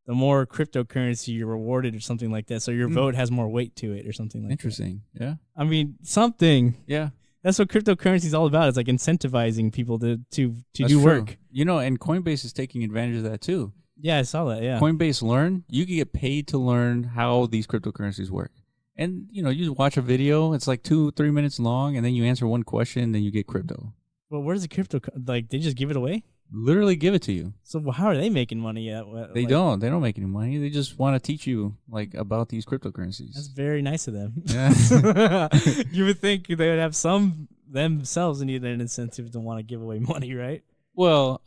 the more cryptocurrency you're rewarded or something like that. So your vote has more weight to it or something like that. Interesting. Yeah. I mean, something. Yeah. That's what cryptocurrency is all about. It's like incentivizing people to do true. work. And Coinbase is taking advantage of that too. Yeah, I saw that. Yeah. Coinbase Learn, you can get paid to learn how these cryptocurrencies work. And, you watch a video, it's like 2-3 minutes long, and then you answer one question, and then you get crypto. Well, where's the crypto? Like, they just give it away? Literally give it to you. So how are they making money yet? They don't make any money. They just want to teach you like about these cryptocurrencies. That's very nice of them. Yeah. You would think they would have some themselves need an incentive to want to give away money, right? Well,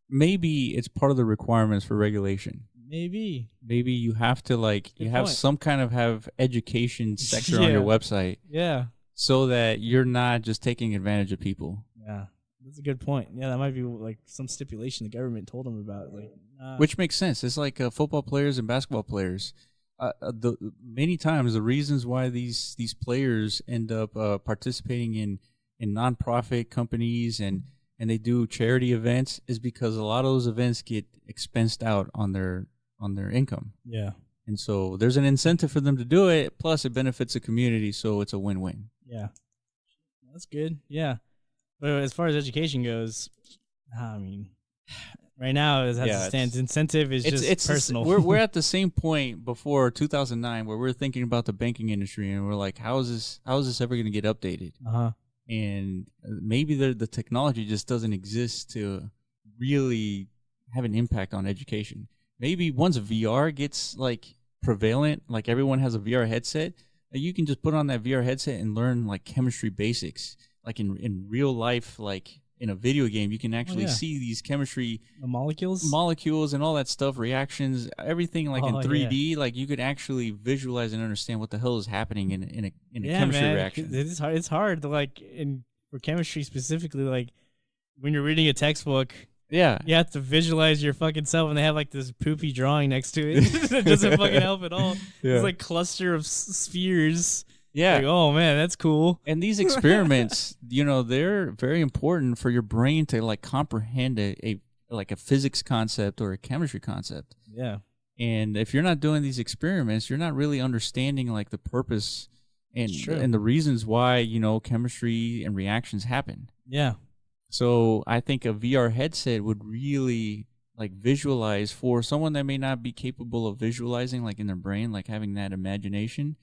maybe it's part of the requirements for regulation. Maybe you have to have some kind of education section on your website. Yeah. So that you're not just taking advantage of people. Yeah. That's a good point. Yeah, that might be like some stipulation the government told them about. Which makes sense. It's like football players and basketball players. Many times the reasons why these players end up participating in nonprofit companies and they do charity events is because a lot of those events get expensed out on their income. Yeah. And so there's an incentive for them to do it. Plus, it benefits the community, so it's a win-win. Yeah. That's good. Yeah. But as far as education goes, I mean, right now as it stands, incentive is just personal. We're at the same point before 2009 where we're thinking about the banking industry and we're like, how is this ever going to get updated? Uh-huh. And maybe the technology just doesn't exist to really have an impact on education. Maybe once VR gets like prevalent, like everyone has a VR headset, you can just put on that VR headset and learn like chemistry basics. Like in real life, like in a video game, you can actually see these chemistry molecules and all that stuff, reactions, everything like in 3D. Yeah. Like you could actually visualize and understand what the hell is happening in a chemistry reaction. It's hard to for chemistry specifically. Like when you're reading a textbook, you have to visualize your fucking self, and they have like this poopy drawing next to it. It doesn't fucking help at all. Yeah. It's like cluster of spheres. Yeah. Like, oh man, that's cool. And these experiments, they're very important for your brain to like comprehend a physics concept or a chemistry concept. Yeah. And if you're not doing these experiments, you're not really understanding like the purpose and the reasons why, chemistry and reactions happen. Yeah. So I think a VR headset would really like visualize for someone that may not be capable of visualizing like in their brain, like having that imagination.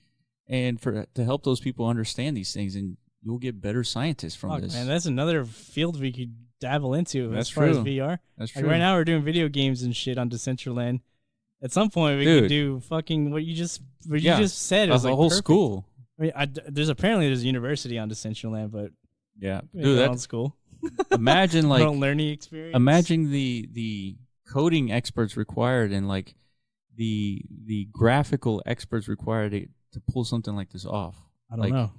And to help those people understand these things, and you'll get better scientists from this. Man, that's another field we could dabble into as far as VR. That's true. Right now we're doing video games and shit on Decentraland. At some point we could do fucking what you just said. It was a whole school. I mean, there's a university on Decentraland, but dude, that's school. Imagine like learning experience. Imagine the coding experts required and like the graphical experts required to pull something like this off. I don't know.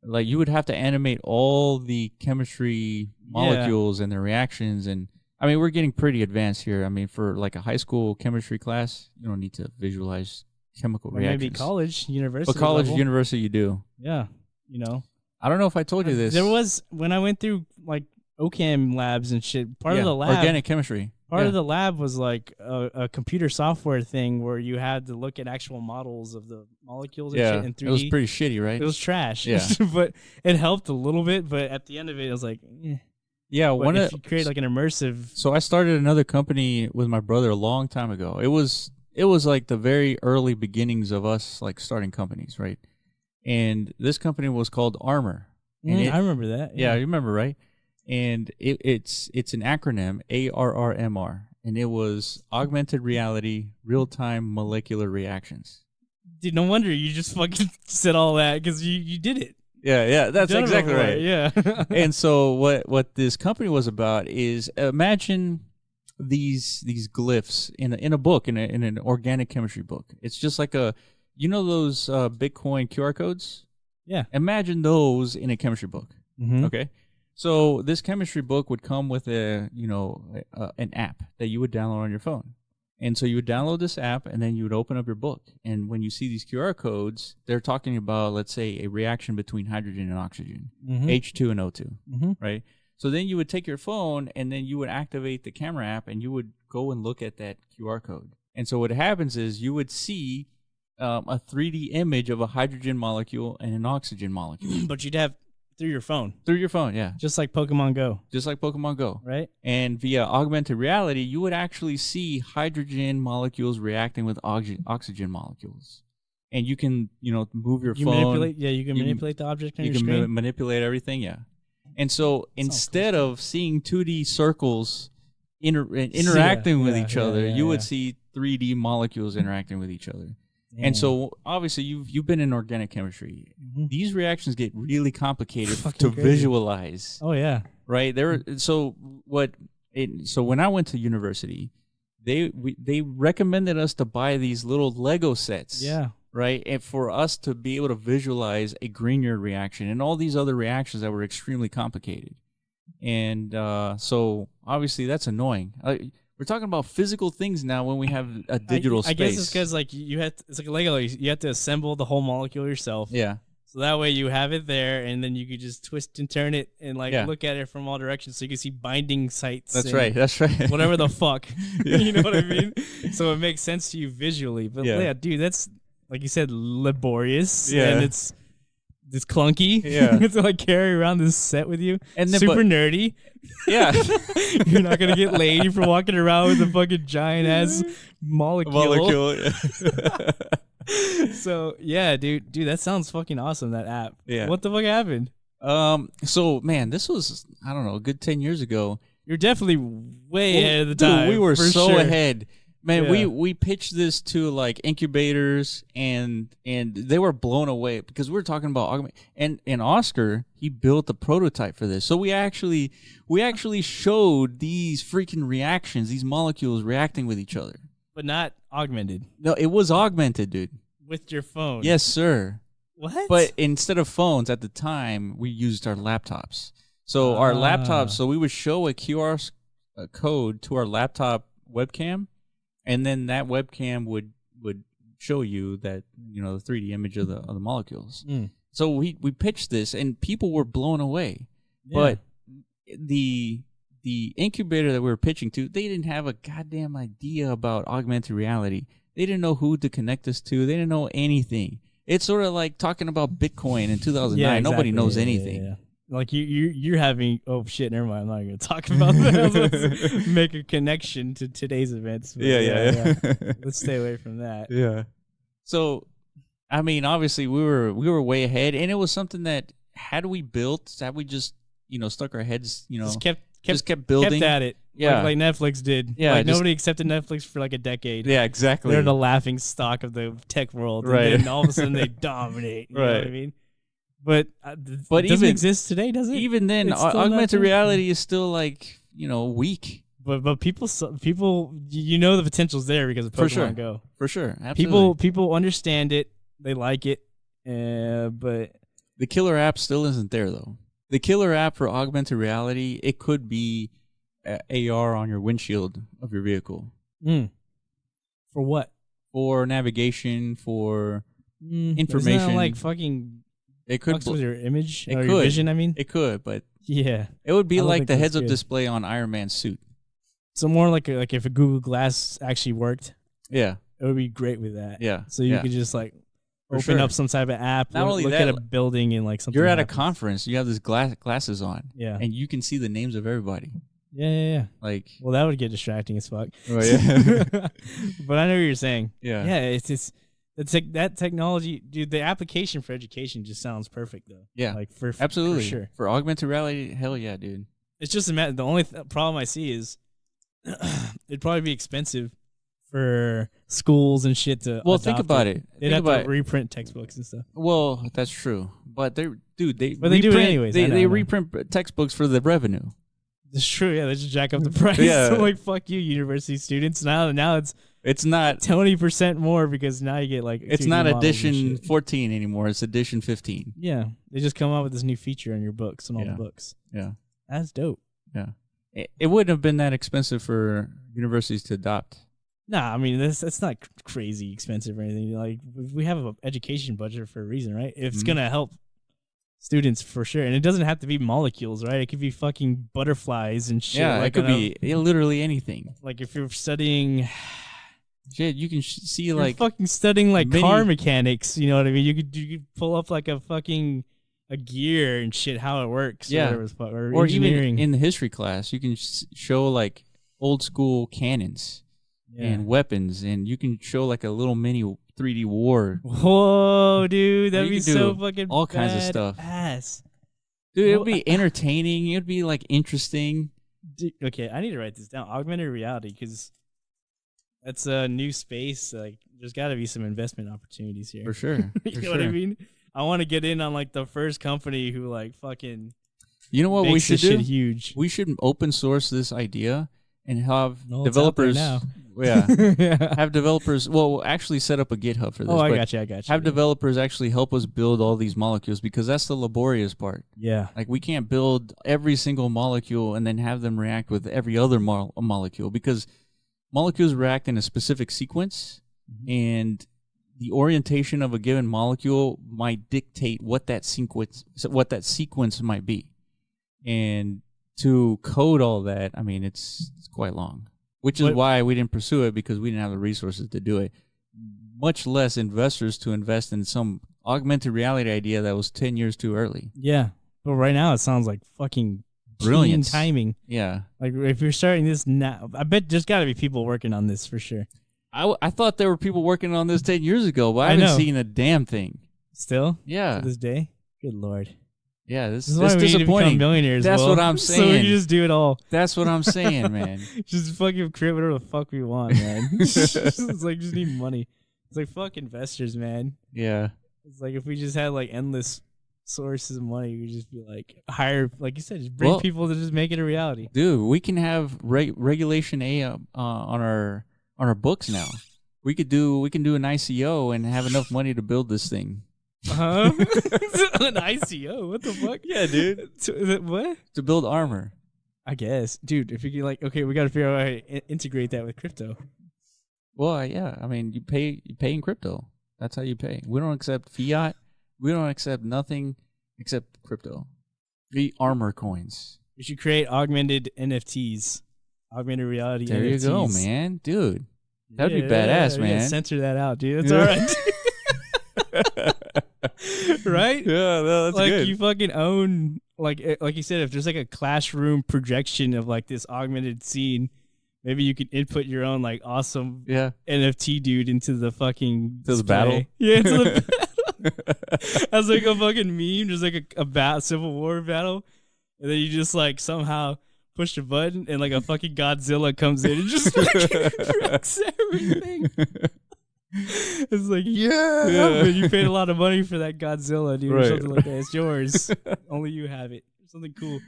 like you would have to animate all the chemistry molecules and their reactions. And I mean, we're getting pretty advanced here. I mean, for like a high school chemistry class, you don't need to visualize chemical reactions. Maybe college, university. But college, level. university, you do. Yeah, you know. I don't know if I told you this. There was, when I went through like OChem labs and shit, part of the lab, organic chemistry. Part of the lab was like a computer software thing where you had to look at actual models of the molecules and shit in 3D. It was pretty shitty, right? It was trash. Yeah. But it helped a little bit, but at the end of it, it was like, eh. Yeah, if you create like an immersive. So I started another company with my brother a long time ago. It was like the very early beginnings of us like starting companies, right? And this company was called Armor. I remember that. Yeah, you remember, right? And it's an acronym, ARRMR, and it was Augmented Reality Real-Time Molecular Reactions. Dude, no wonder you just fucking said all that because you did it. Yeah, that's exactly right. Yeah. And so what this company was about is, imagine these glyphs in a book, in an organic chemistry book. It's just like those Bitcoin QR codes? Yeah. Imagine those in a chemistry book. Mm-hmm. Okay. So this chemistry book would come with an app that you would download on your phone. And so you would download this app and then you would open up your book. And when you see these QR codes, they're talking about, let's say, a reaction between hydrogen and oxygen, H2 and O2, right? So then you would take your phone and then you would activate the camera app and you would go and look at that QR code. And so what happens is you would see a 3D image of a hydrogen molecule and an oxygen molecule. But you'd have through your phone. Through your phone, yeah. Just like Pokemon Go. Just like Pokemon Go. Right. And via augmented reality, you would actually see hydrogen molecules reacting with oxygen molecules. And you can, move your phone. You can manipulate the object on your screen. You can manipulate everything, yeah. And so instead of seeing 2D circles interacting with each other, you would see 3D molecules interacting with each other. Damn. And so, obviously, you've been in organic chemistry. Mm-hmm. These reactions get really complicated to visualize. Oh yeah, right. So when I went to university, they recommended us to buy these little Lego sets. Yeah. Right, and for us to be able to visualize a Grignard reaction and all these other reactions that were extremely complicated, and so obviously that's annoying. We're talking about physical things now when we have a digital space. I guess it's because like it's like a Lego. You have to assemble the whole molecule yourself. Yeah. So that way you have it there, and then you could just twist and turn it and look at it from all directions, so you can see binding sites. That's right. That's right. Whatever the fuck, you know what I mean. So it makes sense to you visually, but yeah, dude, that's like you said, laborious. Yeah. And it's clunky. Yeah. To like carry around this set with you. And then, super nerdy. Yeah. You're not gonna get laid for walking around with a fucking giant ass molecule. So yeah, dude, that sounds fucking awesome. That app. Yeah. What the fuck happened? So man, this was, I don't know, a good 10 years ago. You're definitely way ahead of the time. Dude, we were so sure. ahead. Man, we pitched this to like incubators and they were blown away because we were talking about and Oscar, he built the prototype for this. So we actually showed these freaking reactions, these molecules reacting with each other. But not augmented. No, it was augmented, dude. With your phone. Yes, sir. What? But instead of phones at the time, we used our laptops. So our laptops, so we would show a QR code to our laptop webcam. And then that webcam would show you that, the 3D image of the molecules. Mm. So we pitched this and people were blown away. Yeah. But the incubator that we were pitching to, they didn't have a goddamn idea about augmented reality. They didn't know who to connect us to. They didn't know anything. It's sort of like talking about Bitcoin in 2009. Yeah, exactly. Nobody knows anything. Yeah. Like you're having, oh shit, never mind. I'm not going to talk about that. Let's make a connection to today's events. Yeah. Let's stay away from that. Yeah. So, I mean, obviously we were way ahead, and it was something that had we just stuck our heads, just kept building, kept at it. Yeah, like Netflix did. Yeah, like nobody accepted Netflix for like a decade. Yeah, exactly. They're the laughing stock of the tech world, right? And then all of a sudden they dominate. You know what I mean? But it doesn't exist today, does it? Even then, augmented reality is still like weak. But people, the potential's there because of Pokemon Go. For sure, absolutely. People understand it, they like it, but The killer app still isn't there, though. The killer app for augmented reality, it could be AR on your windshield of your vehicle. For what? For navigation, for information. Isn't that like fucking it could fucks with your image it or could. your vision, I mean? It could, but yeah. it would be I don't like think the that's heads-up good. display on Iron Man's suit. So more like if a Google Glass actually worked, Yeah. it would be great with that. Yeah. So you yeah. could just like For open sure. up some type of app, Not only look that, at a building and like something. You're at a happens. conference, you have this glasses on, Yeah. and you can see the names of everybody. Yeah. Like, Well, that would get distracting as fuck. oh, yeah. But I know what you're saying. Yeah. Yeah, it's that technology, dude. The application for education just sounds perfect, though. Yeah. Like for Absolutely. for sure. For augmented reality, hell yeah, dude. It's just the only problem I see is it'd probably be expensive for schools and shit to. Well, think adopt about it. They'd have to reprint textbooks and stuff. Well, that's true. But they But they reprint, do it anyways. I They know. reprint textbooks for the revenue. It's true. Yeah, they just jack up the price. Yeah. So like, fuck you, university students. Now it's Not 20% more because now you get like. it's 2D not models and edition shit. 14 anymore. It's edition 15. Yeah, they just come out with this new feature in your books and all Yeah. the books. Yeah. That's dope. Yeah. It wouldn't have been that expensive for universities to adopt. Nah, I mean that's not crazy expensive or anything. Like we have an education budget for a reason, right? If it's gonna help students for sure, and it doesn't have to be molecules, right? It could be fucking butterflies and shit. Yeah, like it could be literally anything. like if you're studying, Shit, you can see you're like fucking studying like many- car mechanics. You know what I mean? You could pull up like a gear and shit, how it works. Yeah. or even engineering. in the history class, you can show like old school cannons Yeah. and weapons, and you can show like a little mini 3D war. Whoa, dude, that'd You be could do so fucking all kinds of stuff. badass. Dude, it Well, would be entertaining. It would be like interesting. Dude, okay, I need to write this down. Augmented reality, because that's a new space. Like, there's got to be some investment opportunities here. For sure. You For know what I sure. mean? I want to get in on like the first company who like fucking You know what we makes should this shit do? huge. We should open source this idea and have No, it's out there developers. now. Yeah. Yeah. Have developers. Well, we'll actually set up a GitHub for this. Oh, I but got you. Have developers actually help us build all these molecules, because that's the laborious part. Yeah. Like, we can't build every single molecule and then have them react with every other molecule, because molecules react in a specific sequence, and the orientation of a given molecule might dictate what that sequence might be. And to code all that, I mean, it's quite long, which is why we didn't pursue it, because we didn't have the resources to do it, much less investors to invest in some augmented reality idea that was 10 years too early. Yeah. But right now it sounds like fucking Brilliant keen timing. Yeah. Like if you're starting this now, I bet there's got to be people working on this for sure. I thought there were people working on this 10 years ago, but I I haven't know. seen a damn thing. Still? Yeah. To this day? Good Lord. Yeah, This this is why is we need to become disappointing. millionaires. That's Will. what I'm So we saying. can just do it all. That's what I'm saying, man. Just fucking create whatever the fuck we want, man. It's like just need money. It's like fuck investors, man. Yeah. It's like if we just had like endless sources of money, we'd just be like hire, like you said, just bring people to just make it a reality. Dude, we can have regulation A on our books now. We can do an ICO and have enough money to build this thing. Huh? An ICO? What the fuck? Yeah, dude. What? To build armor. I guess, dude. If you can, like, okay, we got to figure out how to integrate that with crypto. Well, yeah. I mean, you pay in crypto. That's how you pay. We don't accept fiat. We don't accept nothing except crypto. The armor coins. We should create augmented NFTs, augmented reality. There NFTs. you go, man, dude. That'd be Yeah, badass, yeah, man. censor that out, dude. That's all right. Right? Yeah, no, that's like good. you fucking own, like you said, if there's like a classroom projection of like this augmented scene, maybe you could input your own like awesome NFT dude into the fucking to the battle. Yeah, into the battle. As like a fucking meme, just like a Civil War battle, and then you just like somehow push a button and like a fucking Godzilla comes in and just fucking wrecks everything. It's like, yeah, but you paid a lot of money for that Godzilla, dude, or something like that. It's yours. Only you have it. Something cool.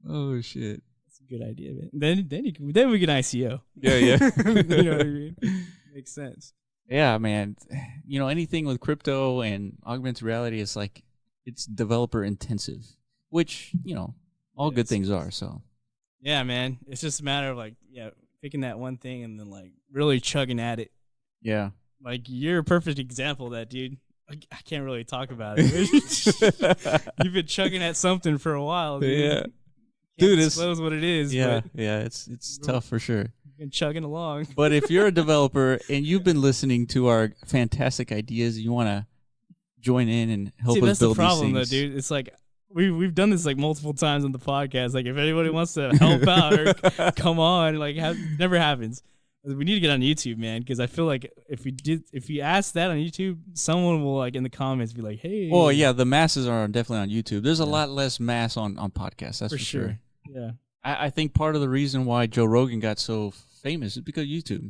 Oh shit, that's a good idea, man. Then we can ICO. Yeah. You know what I mean? Makes sense. Yeah, man. You know, anything with crypto and augmented reality is like it's developer intensive, which all good things are. So yeah, man, it's just a matter of picking that one thing and then really chugging at it. Yeah, like you're a perfect example of that, dude. I can't really talk about it. You've been chugging at something for a while, dude. Yeah. Dude, disclose what it is. Yeah, but it's tough for sure. You've been chugging along. But if you're a developer and you've been listening to our fantastic ideas, you want to join in and help us build these things. That's the problem, though, dude. It's like we've done this multiple times on the podcast. Like if anybody wants to help out or come on, never happens. We need to get on YouTube, man, because I feel like if we ask that on YouTube, someone will in the comments be like, "Hey." Well, yeah, the masses are definitely on YouTube. There's a lot less mass on podcasts. That's for sure. Yeah, I think part of the reason why Joe Rogan got so famous is because of YouTube.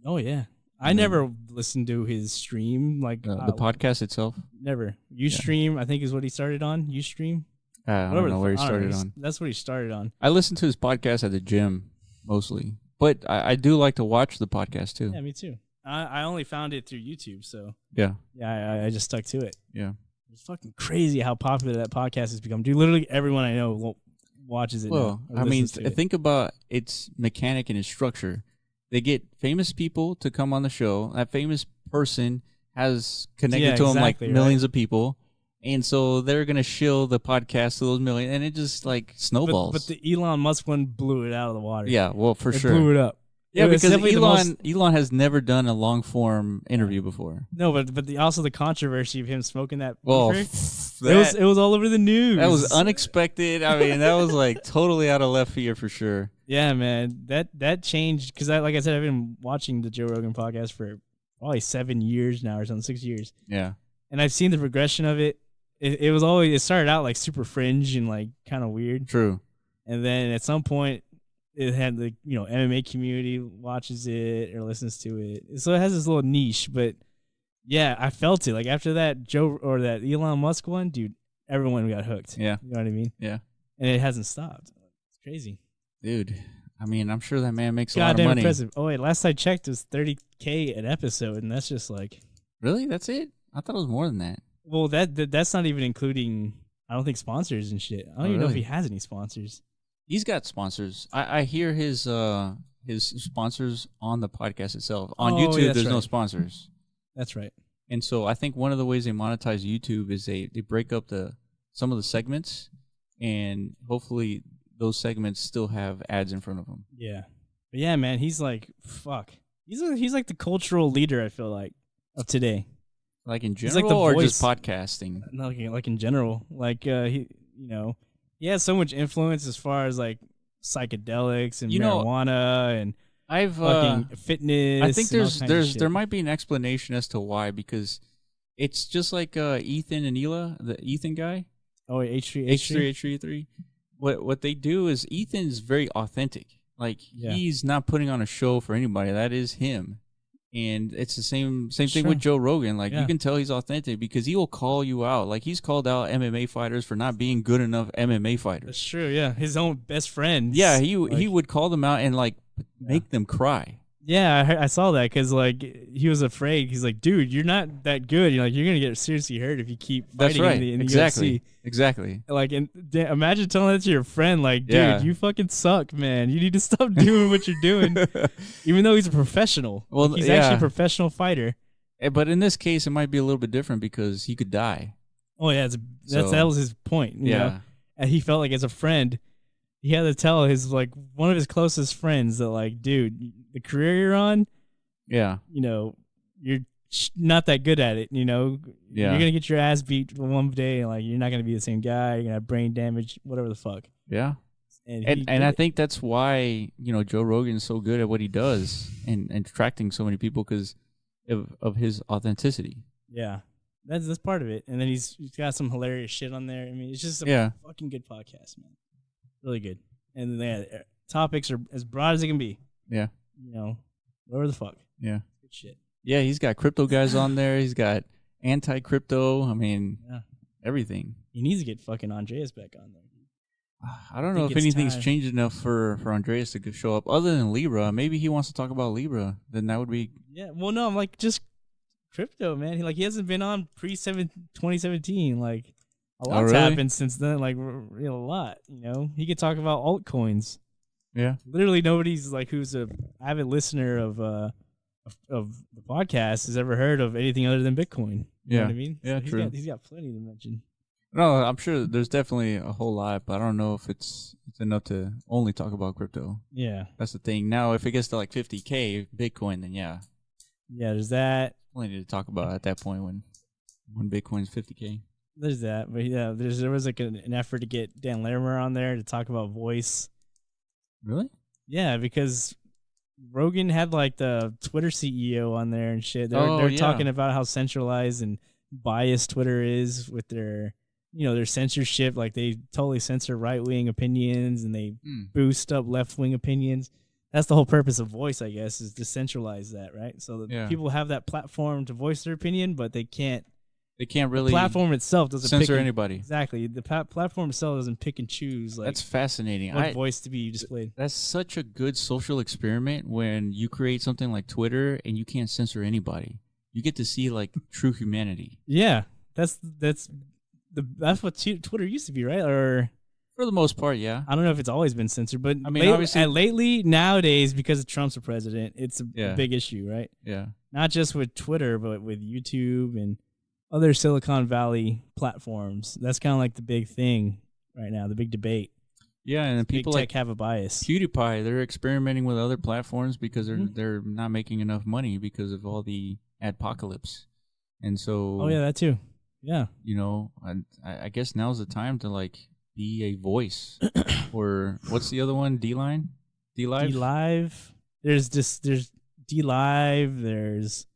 Oh yeah, I never listened to his stream the podcast itself. Never. Ustream, I think, is what he started on. Ustream. I don't know where he started on. That's what he started on. I listened to his podcast at the gym mostly. But I do like to watch the podcast too. Yeah, me too. I only found it through YouTube, so yeah, I just stuck to it. Yeah, it's fucking crazy how popular that podcast has become. Dude, literally everyone I know watches it. Well, now, I mean, think about its mechanic and its structure. They get famous people to come on the show. That famous person has connected to them millions of people. And so they're going to shill the podcast to those million, and it just snowballs. But the Elon Musk one blew it out of the water. Yeah, well, for sure. Blew it up. Yeah, because Elon has never done a long-form interview before. No, but also the controversy of him smoking that. Well, it was all over the news. That was unexpected. I mean, that was totally out of left field for sure. Yeah, man, that changed because like I said, I've been watching the Joe Rogan podcast for probably 7 years now or something, 6 years. Yeah, and I've seen the progression of it. It started out super fringe and kind of weird. True. And then at some point it had MMA community watches it or listens to it. So it has this little niche, but yeah, I felt it. After that that Elon Musk one, dude, everyone got hooked. Yeah. You know what I mean? Yeah. And it hasn't stopped. It's crazy. Dude, I mean, I'm sure that man makes a lot of money. Impressive. Oh wait, last I checked it was $30K an episode, and that's just Really? That's it? I thought it was more than that. Well, that's not even including, I don't think, sponsors and shit. I don't even know if he has any sponsors. He's got sponsors. I hear his sponsors on the podcast itself. On YouTube, there's no sponsors. That's right. And so I think one of the ways they monetize YouTube is they break up some of the segments, and hopefully those segments still have ads in front of them. Yeah. But yeah, man, he's fuck. He's the cultural leader, I feel of today. In general, or just podcasting? No, in general. He has so much influence as far as psychedelics and marijuana and fucking fitness. I think there might be an explanation as to why, because it's just like Ethan and Hila, the Ethan guy. Oh, H3. What they do is Ethan's very authentic. He's not putting on a show for anybody. That is him. And it's the same thing with Joe Rogan. You can tell he's authentic because he will call you out. He's called out MMA fighters for not being good enough MMA fighters. That's true, yeah. His own best friend. Yeah, he would call them out and make them cry. Yeah, I saw that because he was afraid. He's like, dude, you're not that good. You're gonna get seriously hurt if you keep fighting in the UFC. Exactly. And imagine telling that to your friend, dude, you fucking suck, man. You need to stop doing what you're doing. Even though he's a professional. Well, he's actually a professional fighter. But in this case, it might be a little bit different because he could die. Oh yeah, that was his point. You know? And he felt as a friend, he had to tell his one of his closest friends that dude, the career you're on, you're not that good at it. You're gonna get your ass beat one day, and you're not gonna be the same guy. You're gonna have brain damage, whatever the fuck. Yeah, and I think that's why Joe Rogan's so good at what he does and attracting so many people because of his authenticity. Yeah, that's part of it. And then he's got some hilarious shit on there. I mean, it's just a fucking good podcast, man. Really good. And the topics are as broad as it can be. Yeah. Whatever the fuck. Yeah. Good shit. Yeah, he's got crypto guys on there. He's got anti-crypto. I mean, everything. He needs to get fucking Andreas back on there. I don't know if anything's changed enough for Andreas to show up other than Libra. Maybe he wants to talk about Libra. Then that would be... Yeah, well, no, I'm just crypto, man. He hasn't been on pre-2017. A lot's really? happened since then, like a lot. He could talk about altcoins. Yeah. Literally, nobody's like who's a avid listener of the podcast has ever heard of anything other than Bitcoin. You know what I mean? Yeah, so true. He's got plenty to mention. No, I'm sure there's definitely a whole lot, but I don't know if it's enough to only talk about crypto. Yeah. That's the thing. Now, if it gets to like 50K Bitcoin, then yeah. Yeah, there's that. Plenty to talk about at that point when Bitcoin's 50K. There's that. But yeah, there was like an effort to get Dan Larimer on there to talk about voice. Really? Yeah, because Rogan had like the Twitter CEO on there and shit. They're talking about how centralized and biased Twitter is with their their censorship. Like they totally censor right-wing opinions and they boost up left-wing opinions. That's the whole purpose of voice, I guess, is to centralize that, right? So that people have that platform to voice their opinion, but they can't really. The platform itself doesn't censor anybody. Exactly. The platform itself doesn't pick and choose. Like, that's fascinating. What voice to be displayed. That's such a good social experiment when you create something like Twitter and you can't censor anybody. You get to see like true humanity. Yeah, that's what Twitter used to be, right? Or for the most part, yeah. I don't know if it's always been censored, but I mean, obviously, lately nowadays, because Trump's a president, it's a big issue, right? Yeah. Not just with Twitter, but with YouTube and other Silicon Valley platforms. That's kind of like the big thing right now, the big debate. Yeah, and people big like tech have a bias. PewDiePie, they're experimenting with other platforms because they're not making enough money because of all the adpocalypse, and so. Oh yeah, that too. Yeah. I guess now's the time to like be a voice, or what's the other one? D-Line, D-Live. D-Live. There's D-Live. There's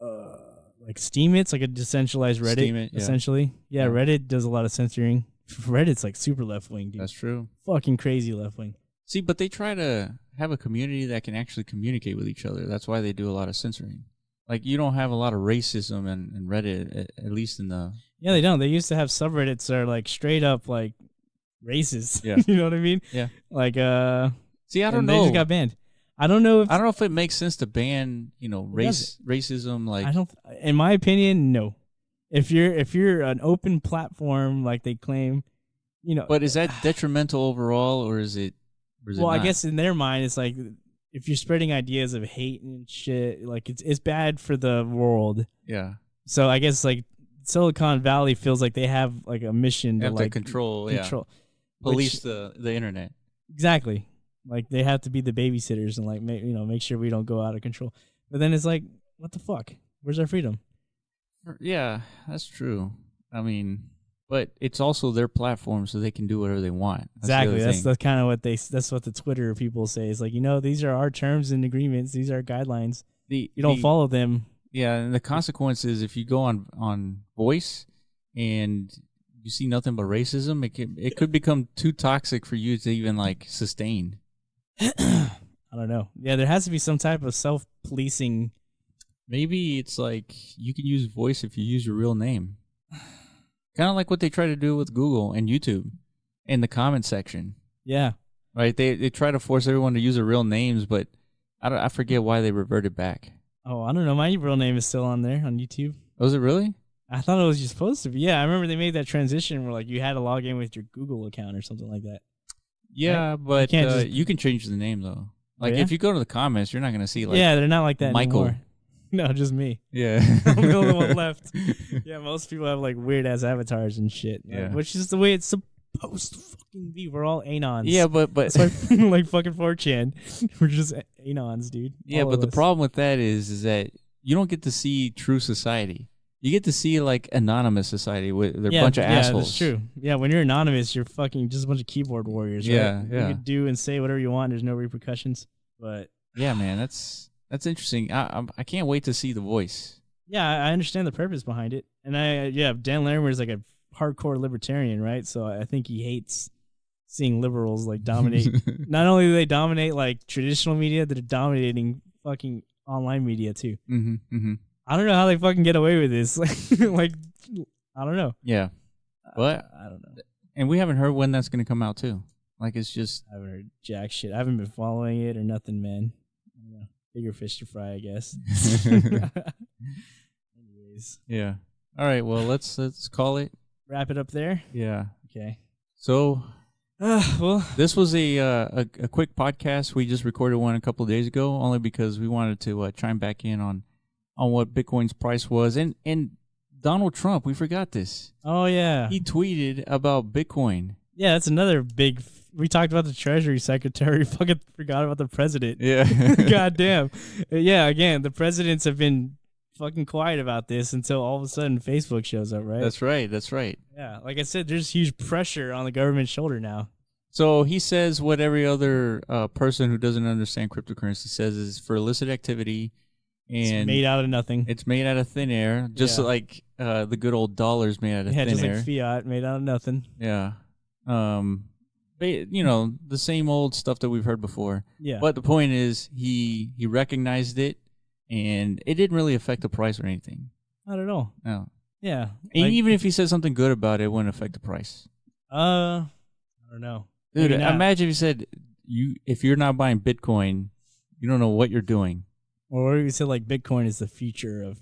like Steemit. It's like a decentralized Reddit, Steemit, essentially. Yeah, Reddit does a lot of censoring. Reddit's like super left wing, dude. That's true. Fucking crazy left wing. See, but they try to have a community that can actually communicate with each other. That's why they do a lot of censoring. Like, you don't have a lot of racism in Reddit, at least in the... Yeah, they don't. They used to have subreddits that are, like, straight up, like, racist. Yeah. You know what I mean? Yeah. Like, See, I don't know. They just got banned. I don't know if it makes sense to ban, racism, like... I don't... In my opinion, no. If you're an open platform, like they claim, But is that detrimental overall, or is it well, not? I guess in their mind, it's like... If you're spreading ideas of hate and shit, like it's bad for the world. Yeah. So I guess like Silicon Valley feels like they have like a mission to like control, police the internet. Exactly. Like they have to be the babysitters and like make sure we don't go out of control. But then it's like, what the fuck? Where's our freedom? Yeah, that's true. I mean, but it's also their platform, so they can do whatever they want. Exactly. That's kind of what that's what the Twitter people say. It's like, these are our terms and agreements. These are guidelines. You don't follow them. Yeah, and the consequence is if you go on Voice and you see nothing but racism, it could become too toxic for you to even like sustain. I don't know. Yeah, there has to be some type of self-policing. Maybe it's like you can use Voice if you use your real name. Kind of like what they try to do with Google and YouTube in the comment section. Yeah. Right? They try to force everyone to use their real names, but I forget why they reverted back. Oh, I don't know. My real name is still on there on YouTube. Was it really? I thought it was just supposed to be. Yeah, I remember they made that transition where like you had to log in with your Google account or something like that. Yeah, right? But you can change the name though. Like if you go to the comments, you're not going to see like they're not like that Michael. Anymore. No, just me. Yeah. I'm the only one left. Yeah, most people have like weird ass avatars and shit. Yeah. Which is the way it's supposed to fucking be. We're all anons. Yeah, but like fucking 4chan. We're just anons, dude. Yeah, but the problem with that is that you don't get to see true society. You get to see like anonymous society with a bunch of assholes. Yeah, that's true. Yeah, when you're anonymous, you're fucking just a bunch of keyboard warriors, right? Yeah. You can do and say whatever you want. There's no repercussions. But yeah, man, that's interesting. I can't wait to see The Voice. Yeah, I understand the purpose behind it. And Dan Larimer is like a hardcore libertarian, right? So I think he hates seeing liberals like dominate. Not only do they dominate like traditional media, they're dominating fucking online media too. Mm-hmm, mm-hmm. I don't know how they fucking get away with this. Like, I don't know. Yeah. But I don't know. And we haven't heard when that's going to come out too. Like, it's just... I haven't heard jack shit. I haven't been following it or nothing, man. I don't know. Bigger fish to fry, I guess. Anyways. Yeah. All right. Well, let's call it. wrap it up there. Yeah. Okay. So, Well, this was a quick podcast. We just recorded one a couple of days ago, only because we wanted to chime back in on what Bitcoin's price was, and Donald Trump. We forgot this. oh yeah, He tweeted about Bitcoin. yeah. That's another big. We talked about the Treasury Secretary. Fucking forgot about the president. Yeah. God damn. Yeah. Again, the presidents have been fucking quiet about this until all of a sudden Facebook shows up, right? That's right. That's right. Yeah. Like I said, there's huge pressure on the government's shoulder now. So he says what every other person who doesn't understand cryptocurrency says is for illicit activity, and It's made out of nothing. it's made out of thin air, just Yeah. like the good old dollar's made out of Yeah, thin just air. like fiat, made out of nothing. Yeah. The same old stuff that we've heard before. Yeah. But the point is, he recognized it, and it didn't really affect the price or anything. Not at all. No. Yeah. And Like, even if he said something good about it, it wouldn't affect the price. I don't know. Dude, Maybe not. imagine if he said, if you're not buying Bitcoin, you don't know what you're doing. Or you said like Bitcoin is the future of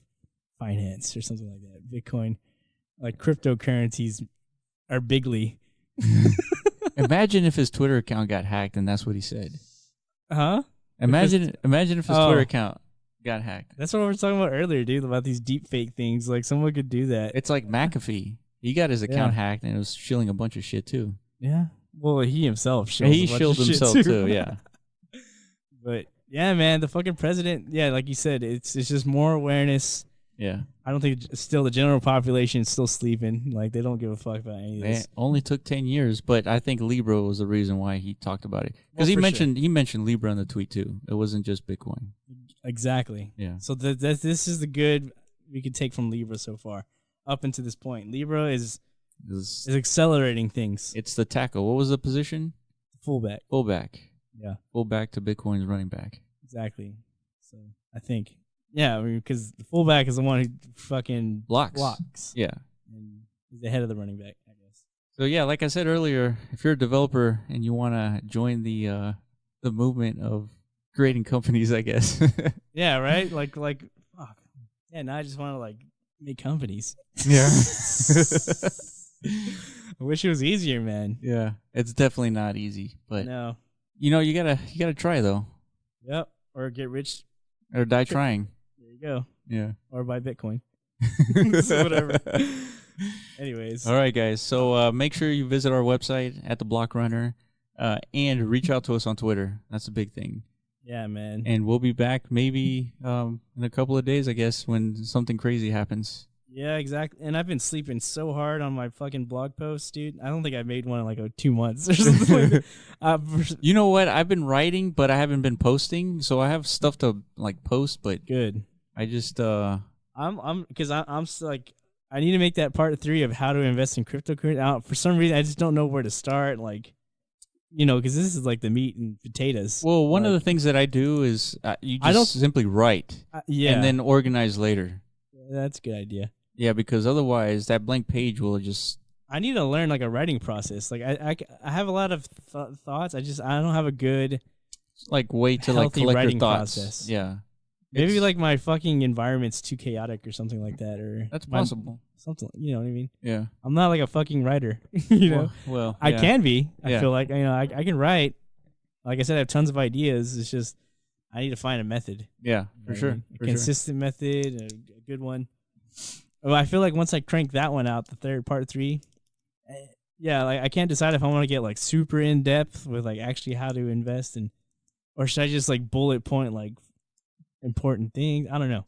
finance or something like that. Bitcoin, like cryptocurrencies are bigly. Imagine if his Twitter account got hacked and that's what he said. Huh? Imagine if his Twitter account got hacked. That's what we were talking about earlier, dude, about these deep fake things. Like someone could do that. It's like McAfee. He got his account hacked and it was shilling a bunch of shit too. Yeah. Well, he himself shilled He a bunch shilled of shit himself too, yeah. But yeah, man, the fucking president, yeah, like you said, it's just more awareness. Yeah. I don't think still the general population is still sleeping. Like they don't give a fuck about any of this. It only took 10 years, but I think Libra was the reason why he talked about it. Because Well, he mentioned Libra in the tweet too. It wasn't just Bitcoin. Exactly. Yeah. So this is the good we could take from Libra so far up until this point. Libra is accelerating things. It's the tackle. What was the position? Fullback. Fullback. Yeah. Fullback to Bitcoin's running back. Exactly. So I think, yeah, I mean, because the fullback is the one who fucking blocks. Yeah. And he's the head of the running back, I guess. So yeah, like I said earlier, if you're a developer and you want to join the movement of creating companies, I guess. Yeah, right? Like, fuck. Yeah, now I just want to, like, make companies. Yeah. I wish it was easier, man. Yeah. It's definitely not easy, but No. you gotta try though. Yep. Or get rich. Or die trying. There you go. Yeah. Or buy Bitcoin. So whatever. Anyways. All right, guys. So make sure you visit our website at the Block Runner, and reach out to us on Twitter. That's a big thing. Yeah, man. And we'll be back maybe in a couple of days, I guess, when something crazy happens. Yeah, exactly. And I've been sleeping so hard on my fucking blog posts, dude. I don't think I made one in like 2 months or something. You know what? I've been writing, but I haven't been posting, so I have stuff to like post. But good. I just I'm because I'm still, like, I need to make that part 3 of how to invest in cryptocurrency. For some reason, I just don't know where to start. Like, because this is like the meat and potatoes. Well, one of the things that I do is you just simply write, yeah, and then organize later. That's a good idea. Yeah, because otherwise that blank page will just. I need to learn like a writing process. Like I have a lot of thoughts. I don't have a good like way to like collect your thoughts. Process. Yeah. Maybe like my fucking environment's too chaotic or something like that, or that's possible. Something, you know what I mean? Yeah. I'm not like a fucking writer, you know. Well, I can be. I feel like I can write. Like I said, I have tons of ideas. It's just I need to find a method. Yeah, for sure. A consistent method, a good one. Well, I feel like once I crank that one out, the part 3, yeah, like I can't decide if I want to get like super in depth with like actually how to invest or should I just like bullet point like important things. I don't know,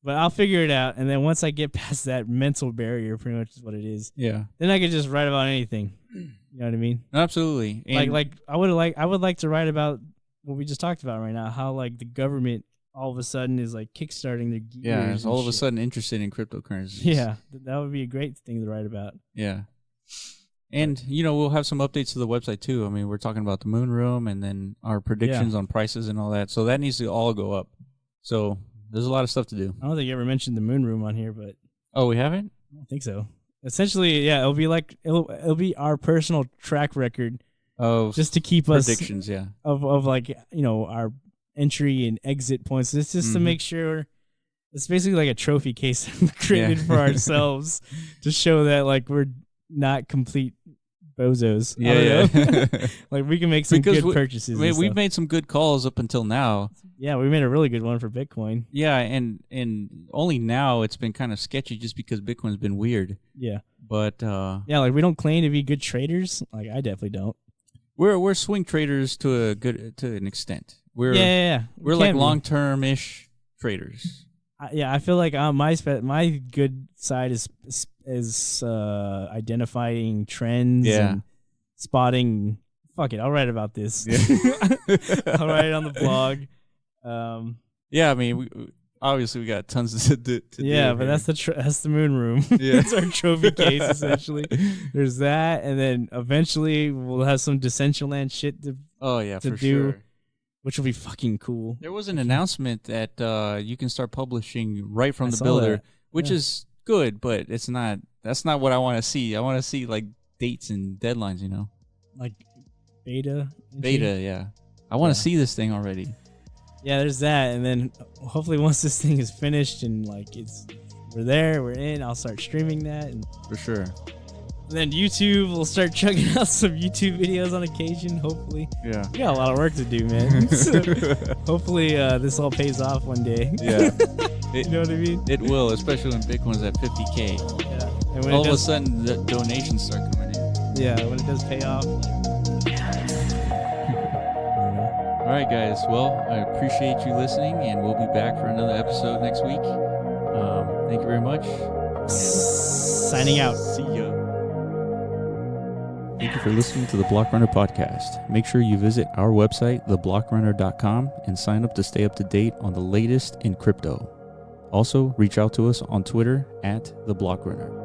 but I'll figure it out. And then once I get past that mental barrier, pretty much is what it is. Yeah. Then I could just write about anything. You know what I mean? Absolutely. And like I would like to write about what we just talked about right now. How like the government all of a sudden is like kickstarting their gears. Yeah, it's all of a sudden interested in cryptocurrencies. Yeah, that would be a great thing to write about. Yeah. And, we'll have some updates to the website, too. I mean, we're talking about the moon room and then our predictions on prices and all that. So that needs to all go up. So there's a lot of stuff to do. I don't think you ever mentioned the moon room on here, but... Oh, we haven't? I don't think so. Essentially, yeah, it'll be our personal track record of just to keep predictions, of like, our entry and exit points. It's just to make sure... It's basically like a trophy case created for ourselves to show that like we're not complete bozos. I Yeah, don't know. yeah. Like we can make some Because good purchases. I mean, and we've stuff. made some good calls up until now. Yeah, we made a really good one for Bitcoin. Yeah, and only now it's been kind of sketchy just because Bitcoin's been weird. Yeah. But Yeah, like we don't claim to be good traders. Like I definitely don't. we're swing traders to an extent. Yeah. We're like long-term ish traders. I feel like my good side is identifying trends and spotting. Fuck it, I'll write about this. Yeah. I'll write it on the blog. Yeah, I mean, obviously we got tons to do. Yeah, but that's the moon room. Yeah. That's our trophy case essentially. There's that, and then eventually we'll have some Decentraland shit to for do, sure. which will be fucking cool. There was an announcement that you can start publishing right from I the saw builder, that. which is good, but it's not. That's not what I want to see. I want to see like dates and deadlines. You know, Like beta. yeah. I want to see this thing already. Yeah, there's that, and then hopefully once this thing is finished and like we're in, I'll start streaming that, and For sure. then YouTube will start chugging out some YouTube videos on occasion. Hopefully, Yeah. we got a lot of work to do, man. So hopefully, this all pays off one day. Yeah. You know what I mean? It will, especially when Bitcoin's at 50K. Yeah. And when All it of a does, sudden, the donations start coming in. yeah, when it does pay off. All right, guys. Well, I appreciate you listening, and we'll be back for another episode next week. Thank you very much. Signing out. See ya. Thank you for listening to the Block Runner podcast. Make sure you visit our website, theblockrunner.com, and sign up to stay up to date on the latest in crypto. Also, reach out to us on Twitter @theblockrunner.